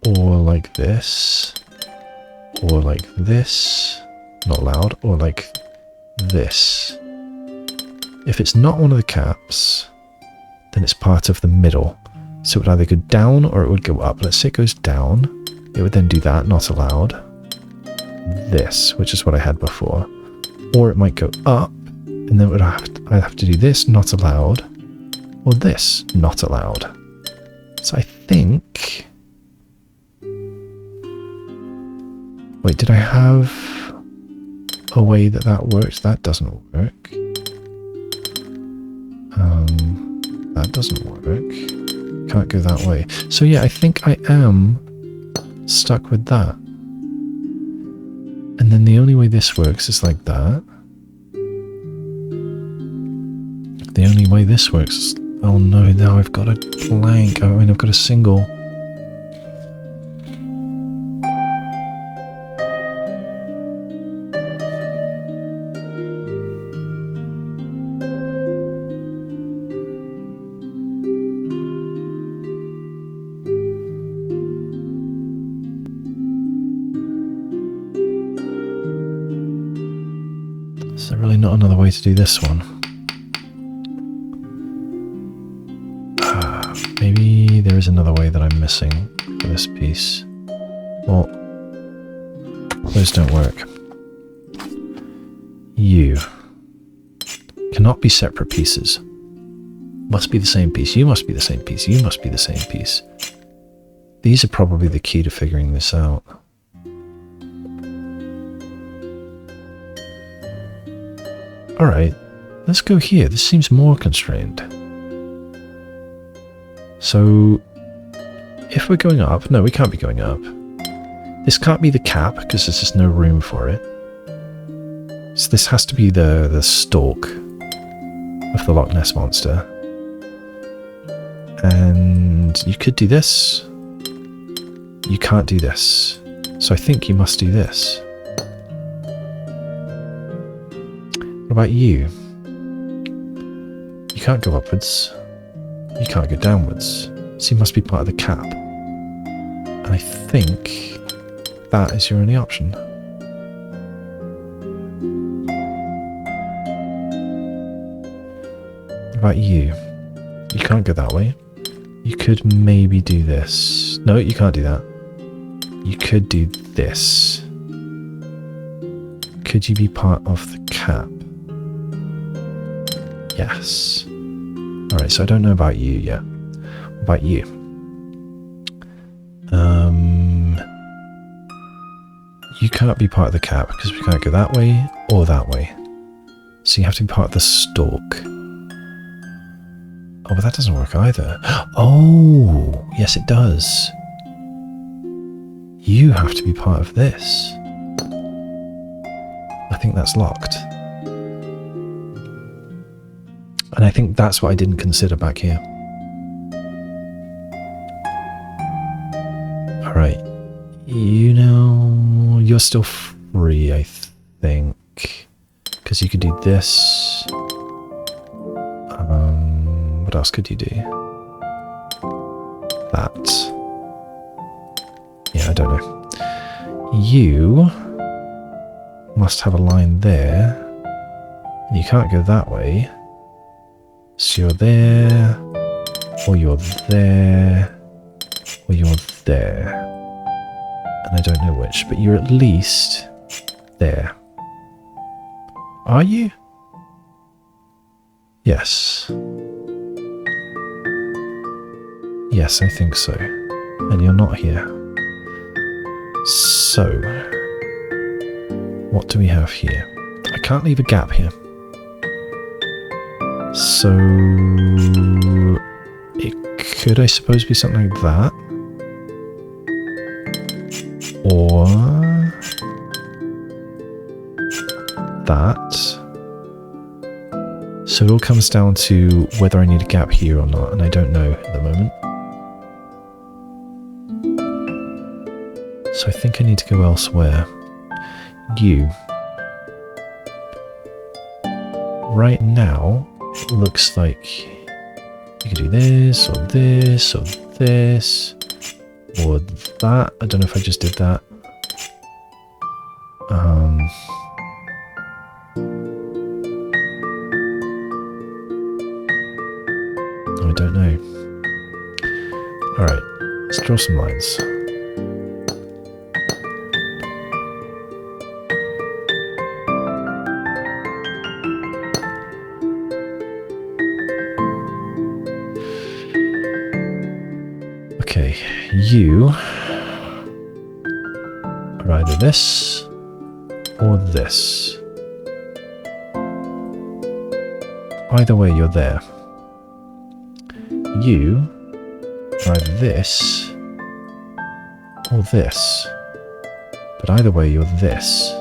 Or like this. Or like this. Not allowed. Or like this. If it's not one of the caps, then it's part of the middle. So it would either go down or it would go up. Let's say it goes down. It would then do that, not allowed. This, which is what I had before. Or it might go up, and then I'd have to do this, not allowed. Or this, not allowed. So I think... Wait, did I have a way that that works? That doesn't work. That doesn't work. Can't go that way. So yeah, I think I am stuck with that. And then the only way this works is like that. The only way this works is... Oh no, now I've got a blank. I mean, I've got a single. Is there really not another way to do this one? Maybe there is another way that I'm missing for this piece. Well, those don't work. You cannot be separate pieces. Must be the same piece. You must be the same piece. You must be the same piece. These are probably the key to figuring this out. Alright, let's go here. This seems more constrained. So, if we're going up... No, we can't be going up. This can't be the cap, because there's just no room for it. So this has to be the stalk of the Loch Ness Monster. And you could do this. You can't do this. So I think you must do this. What about you? You can't go upwards. You can't go downwards. So you must be part of the cap. And I think that is your only option. What about you? You can't go that way. You could maybe do this. No, you can't do that. You could do this. Could you be part of the cap? Yes. Alright, so I don't know about you yet. What about you? You can't be part of the cap because we can't go that way or that way. So you have to be part of the stalk. Oh, but that doesn't work either. Oh, yes it does. You have to be part of this. I think that's locked. And I think that's what I didn't consider back here. Alright. You know, you're still free, I think. Because you could do this. What else could you do? That. Yeah, I don't know. You must have a line there. And you can't go that way. So you're there, or you're there, or you're there. And I don't know which, but you're at least there. Are you? Yes. Yes, I think so. And you're not here. So, what do we have here? I can't leave a gap here. So, it could, I suppose, be something like that. Or that. So it all comes down to whether I need a gap here or not, and I don't know at the moment. So I think I need to go elsewhere. You. Right now, it looks like you could do this, or this, or this, or that. I don't know if I just did that. I don't know. Alright, let's draw some lines. Okay, you are either this or this. Either way, you're there. You are either this or this. But either way, you're this.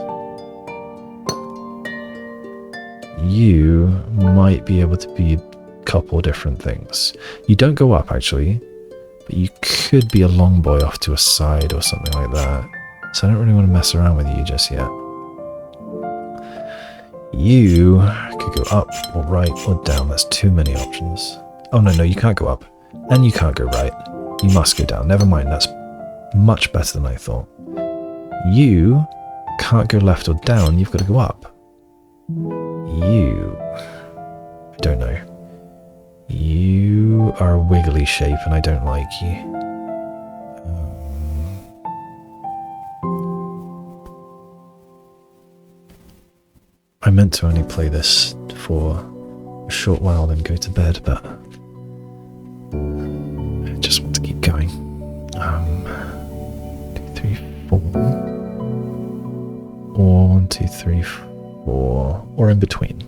You might be able to be a couple different things. You don't go up, actually. But you could be a long boy off to a side or something like that. So I don't really want to mess around with you just yet. You could go up or right or down. There's too many options. Oh no, you can't go up. And you can't go right. You must go down. Never mind, that's much better than I thought. You can't go left or down. You've got to go up. You... I don't know. You are a wiggly shape and I don't like you. I meant to only play this for a short while then go to bed, but I just want to keep going. 2, 3, 4. Or 1, 2, 3, 4. Or in between.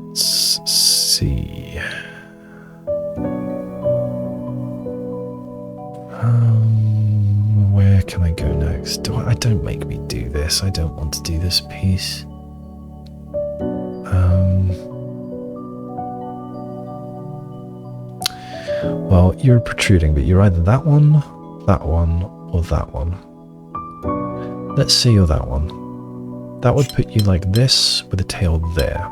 Let's see. Where can I go next? Don't make me do this. I don't want to do this piece. Well, you're protruding, but you're either that one, or that one. Let's say you're that one. That would put you like this with a tail there.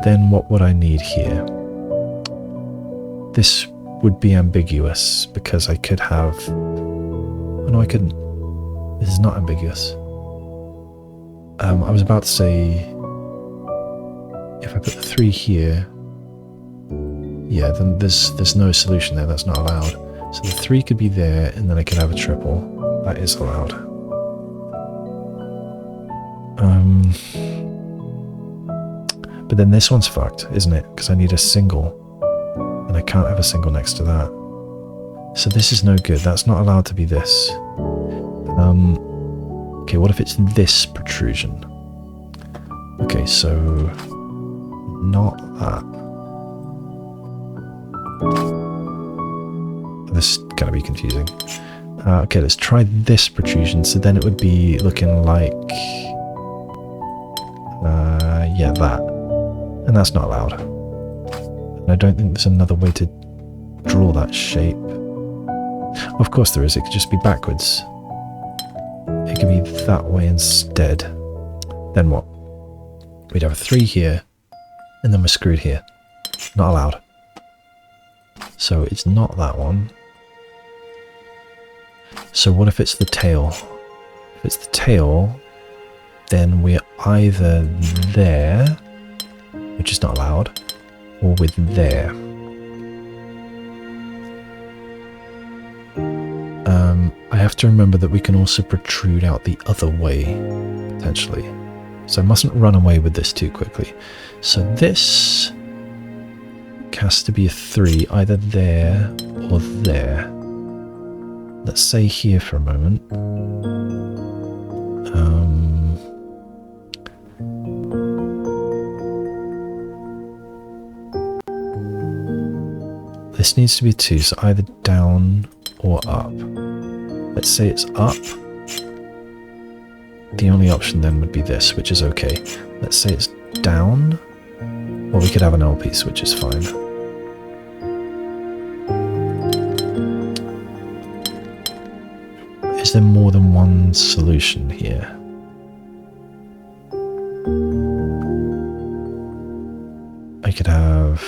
Then what would I need here? This would be ambiguous because I could have... Oh no, I couldn't. This is not ambiguous. I was about to say... If I put the 3 here... Yeah, then there's no solution there. That's not allowed. So the 3 could be there and then I could have a triple. That is allowed. But then this one's fucked, isn't it? Because I need a single. And I can't have a single next to that. So this is no good. That's not allowed to be this. Okay, what if it's this protrusion? Okay, so... Not that. This is going to be confusing. Okay, let's try this protrusion. So then it would be looking like... yeah, that. And that's not allowed. And I don't think there's another way to draw that shape. Of course there is. It could just be backwards. It could be that way instead. Then what? We'd have a 3 here. And then we're screwed here. Not allowed. So it's not that one. So what if it's the tail? If it's the tail, then we're either there, which is not allowed, or with there. have to remember that we can also protrude out the other way, potentially. So I mustn't run away with this too quickly. So this has to be a 3, either there or there. Let's say here for a moment. This needs to be 2, so either down or up. Let's say it's up. The only option then would be this, which is okay. Let's say it's down, or we could have an L piece, which is fine. Is there more than one solution here? I could have...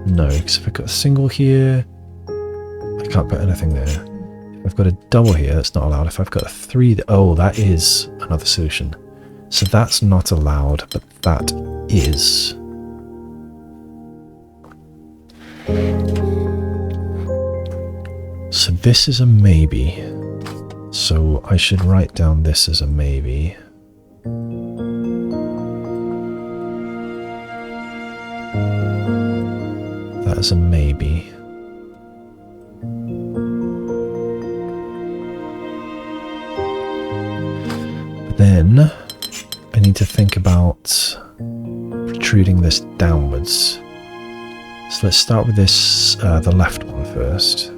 No, because if I've got a single here, I can't put anything there. If I've got a double here, that's not allowed. If I've got a 3, oh, that is another solution. So that's not allowed, but that is. So this is a maybe. So I should write down this as a maybe. That is a maybe. But then I need to think about protruding this downwards. So let's start with this, the left one first.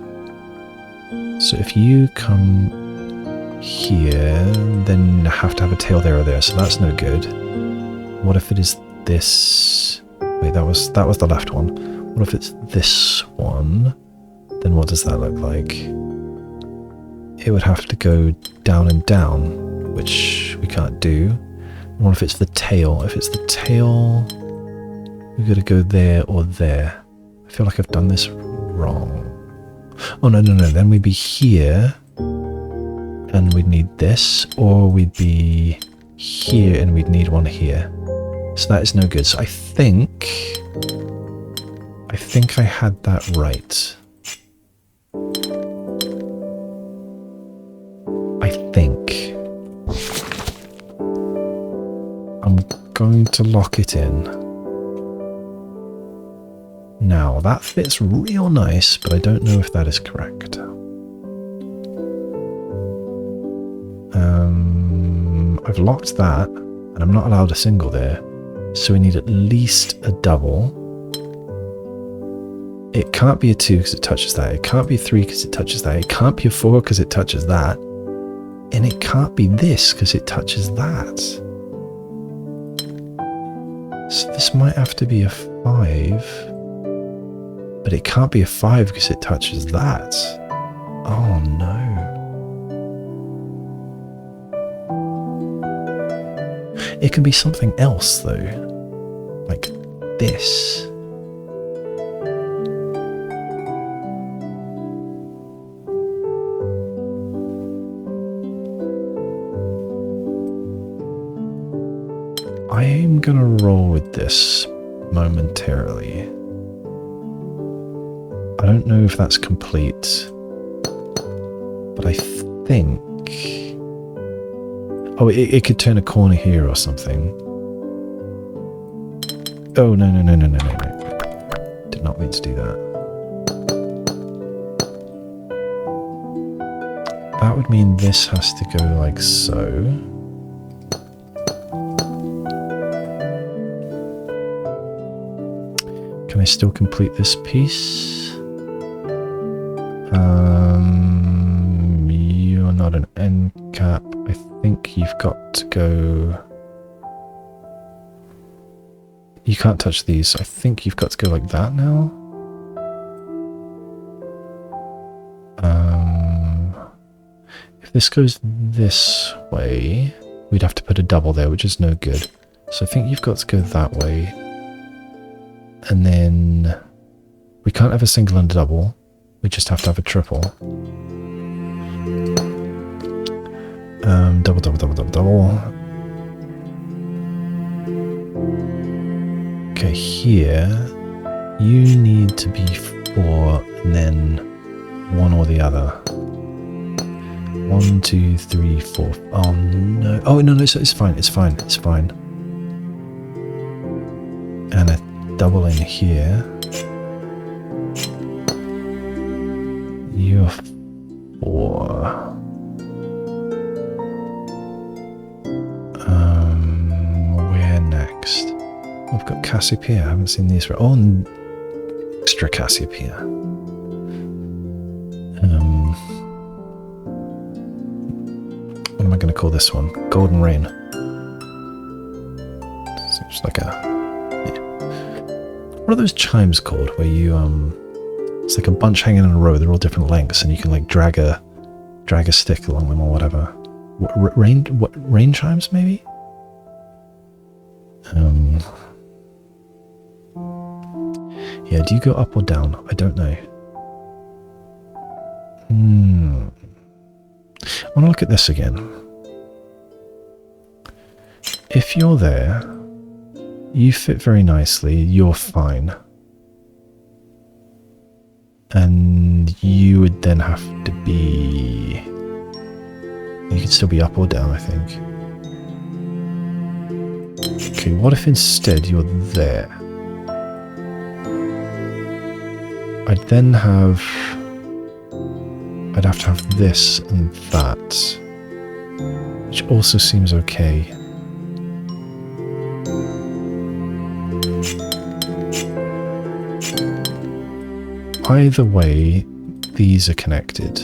So if you come here, then you have to have a tail there or there, so that's no good. What if it is this? Wait, that was the left one. What if it's this one? Then what does that look like? It would have to go down and down, which we can't do. And what if it's the tail? If it's the tail, we've got to go there or there. I feel like I've done this wrong. Oh, no. Then we'd be here, and we'd need this, or we'd be here, and we'd need one here. So that is no good. So I think I had that right. I think. I'm going to lock it in. Now, that fits real nice, but I don't know if that is correct. I've locked that, and I'm not allowed a single there, so we need at least a double. It can't be a 2 because it touches that. It can't be a 3 because it touches that. It can't be a 4 because it touches that. And it can't be this because it touches that. So this might have to be a 5. But it can't be a 5 because it touches that. Oh no. It can be something else though. Like this. I'm gonna roll with this momentarily. I don't know if that's complete, but I think... Oh, it could turn a corner here or something. Oh, no. Did not mean to do that. That would mean this has to go like so. Can I still complete this piece? You're not an end cap. I think you've got to go... You can't touch these. I think you've got to go like that now. If this goes this way, we'd have to put a double there, which is no good. So I think you've got to go that way. And then we can't have a single and a double. We just have to have a triple. Double. Okay, here you need to be 4, and then one or the other. 1, 2, 3, 4. Oh no! Oh no! No! It's fine. It's fine. It's fine. And a double in here. You're 4. Where next? I've got Cassiopeia. I haven't seen these for. Oh, extra Cassiopeia. What am I going to call this one? Golden Rain. Seems like a. Yeah. What are those chimes called? Where you it's like a bunch hanging in a row. They're all different lengths, and you can like drag a stick along them or whatever. Rain chimes maybe? Yeah, do you go up or down? I don't know. I want to look at this again. If you're there, you fit very nicely, you're fine. And you would then have to be... You could still be up or down, I think. Okay, what if instead you're there? I'd then have... I'd have to have this and that, which also seems okay. Either way, these are connected.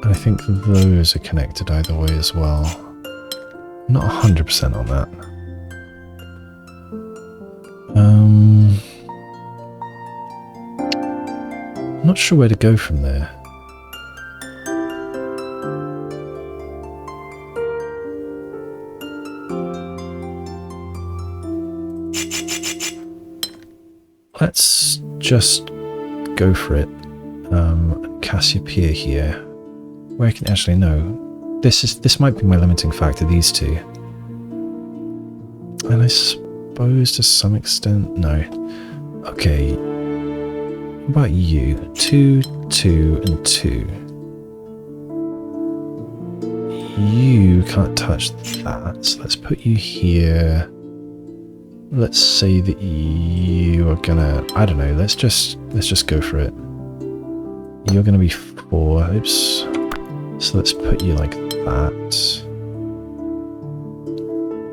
And I think those are connected either way as well. I'm not 100% on that. I'm not sure where to go from there. Let's just go for it. Cassiopeia here. Where I can actually know. This might be my limiting factor, these two. And I suppose to some extent, no. Okay. What about you? 2, 2, and 2. You can't touch that, so let's put you here. Let's say that you are gonna, I don't know, let's just go for it. You're gonna be 4, oops. So let's put you like that.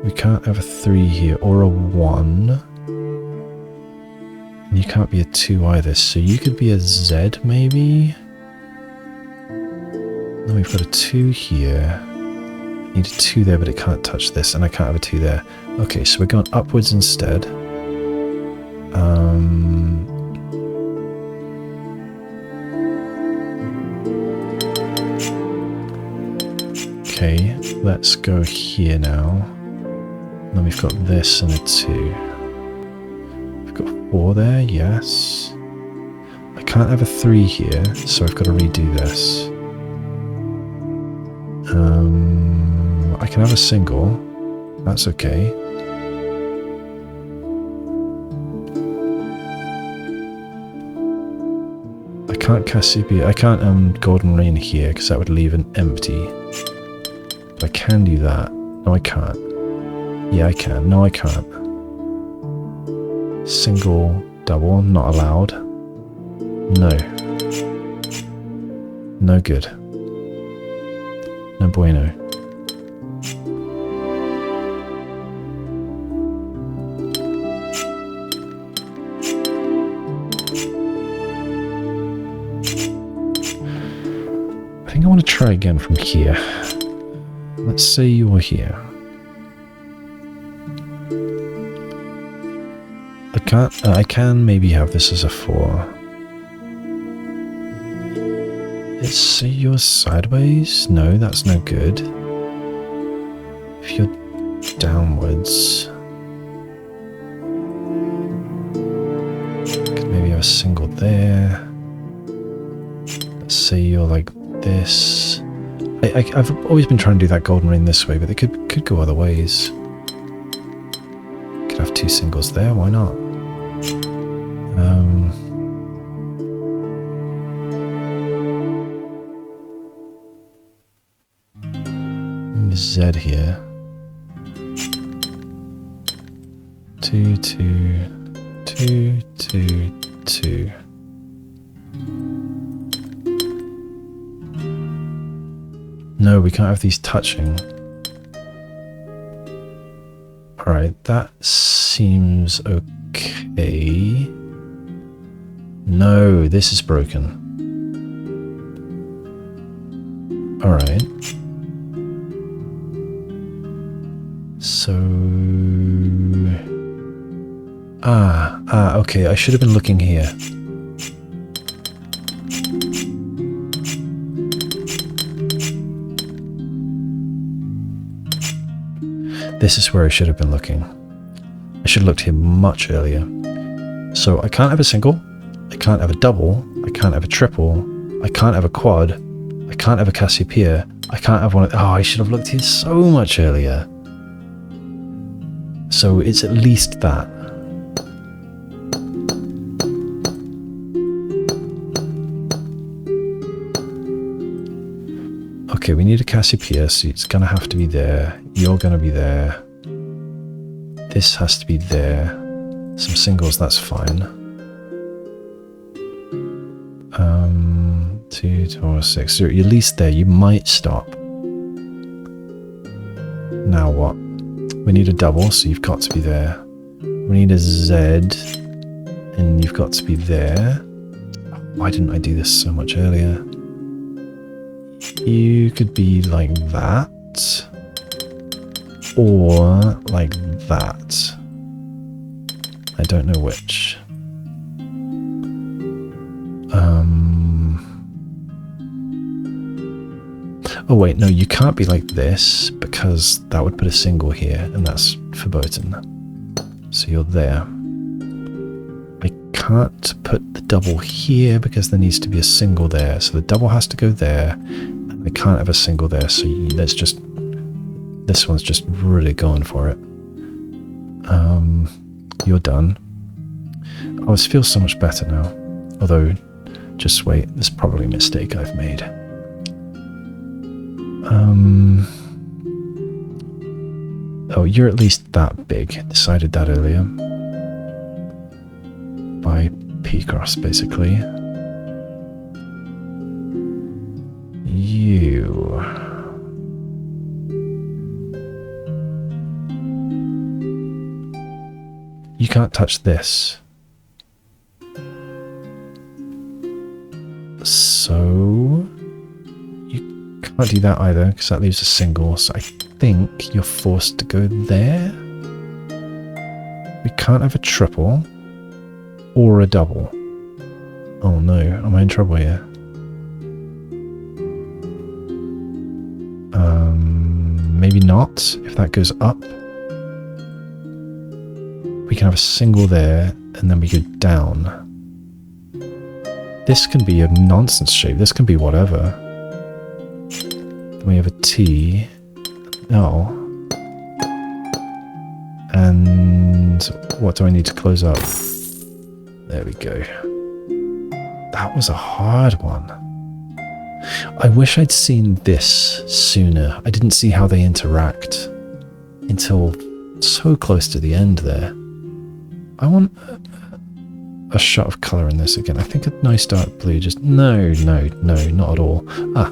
We can't have a 3 here, or a 1. And you can't be a 2 either, so you could be a Z maybe? Then we've got a 2 here. I need a 2 there, but it can't touch this, and I can't have a 2 there. Okay, so we're going upwards instead. Okay, let's go here now. And then we've got this and a 2. We've got 4 there, yes. I can't have a 3 here, so I've got to redo this. I can have a single. That's okay. I can't Cassiopeia. I can't Golden Rain here because that would leave an empty. But I can do that. No, I can't. Yeah, I can. No, I can't. Single, double, not allowed. No. No good. No bueno. I think I want to try again from here. Let's say you're here. I can maybe have this as a 4. Let's say you're sideways. No, that's no good. If you're downwards, could maybe have a single there. Let's say you're like this. I've always been trying to do that Golden Rain this way, but they could go other ways. Could could have 2 singles there, why not? Z here. 2, 2, 2, 2, 2. No, we can't have these touching. Alright, that seems okay. No, this is broken. Alright. So... okay, I should have been looking here. This is where I should have been looking. I should have looked here much earlier. So I can't have a single, I can't have a double, I can't have a triple, I can't have a quad, I can't have a Cassiopeia, I can't have one of... Oh, I should have looked here so much earlier. So it's at least that. Okay, we need a Cassiopeia, so it's going to have to be there. You're going to be there. This has to be there. Some singles, that's fine. 2, 4, 6. So you're at least there. You might stop. Now what? We need a double, so you've got to be there. We need a Z, and you've got to be there. Why didn't I do this so much earlier? You could be like that, or like that. I don't know which. Oh wait, no, you can't be like this, because that would put a single here, and that's verboten. So you're there. I can't put the double here, because there needs to be a single there. So the double has to go there, and I can't have a single there, so let's just... This one's just really going for it. You're done. Oh, it feels so much better now. Although, just wait, there's probably a mistake I've made. Oh, you're at least that big. Decided that earlier. By P-cross, basically. You... You can't touch this. So... You can't do that either, because that leaves a single. So I think you're forced to go there. We can't have a triple. Or a double. Oh no, am I in trouble here? Maybe not, if that goes up. We can have a single there, and then we go down. This can be a nonsense shape. This can be whatever. Then we have a T. No. And what do I need to close up? There we go. That was a hard one. I wish I'd seen this sooner. I didn't see how they interact until so close to the end there. I want a shot of colour in this again. I think a nice dark blue just... No, not at all. Ah.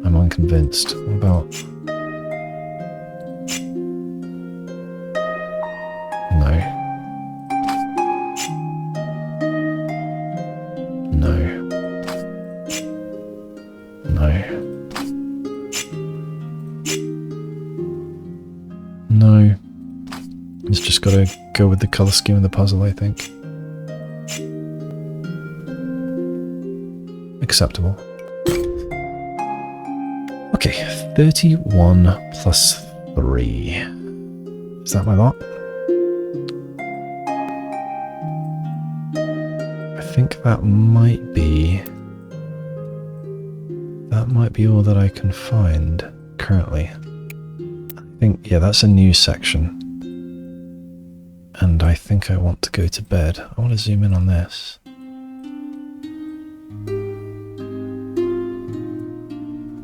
I'm unconvinced. What about... No. It's just got to go with the colour scheme of the puzzle, I think. Acceptable. Okay, 31 plus 3. Is that my lot? I think that might be... That might be all that I can find currently. I think, yeah, that's a new section. And I think I want to go to bed. I want to zoom in on this.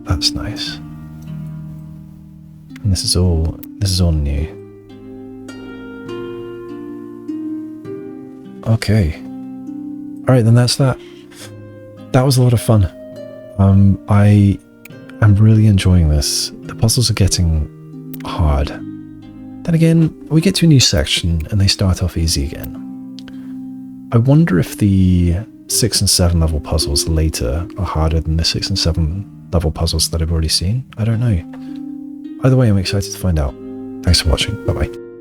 That's nice. And this is all new. Okay. Alright, then that's that. That was a lot of fun. I am really enjoying this. The puzzles are getting hard. Then again, we get to a new section and they start off easy again. I wonder if the 6 and 7 level puzzles later are harder than the 6 and 7 level puzzles that I've already seen. I don't know. Either way, I'm excited to find out. Thanks for watching. Bye bye.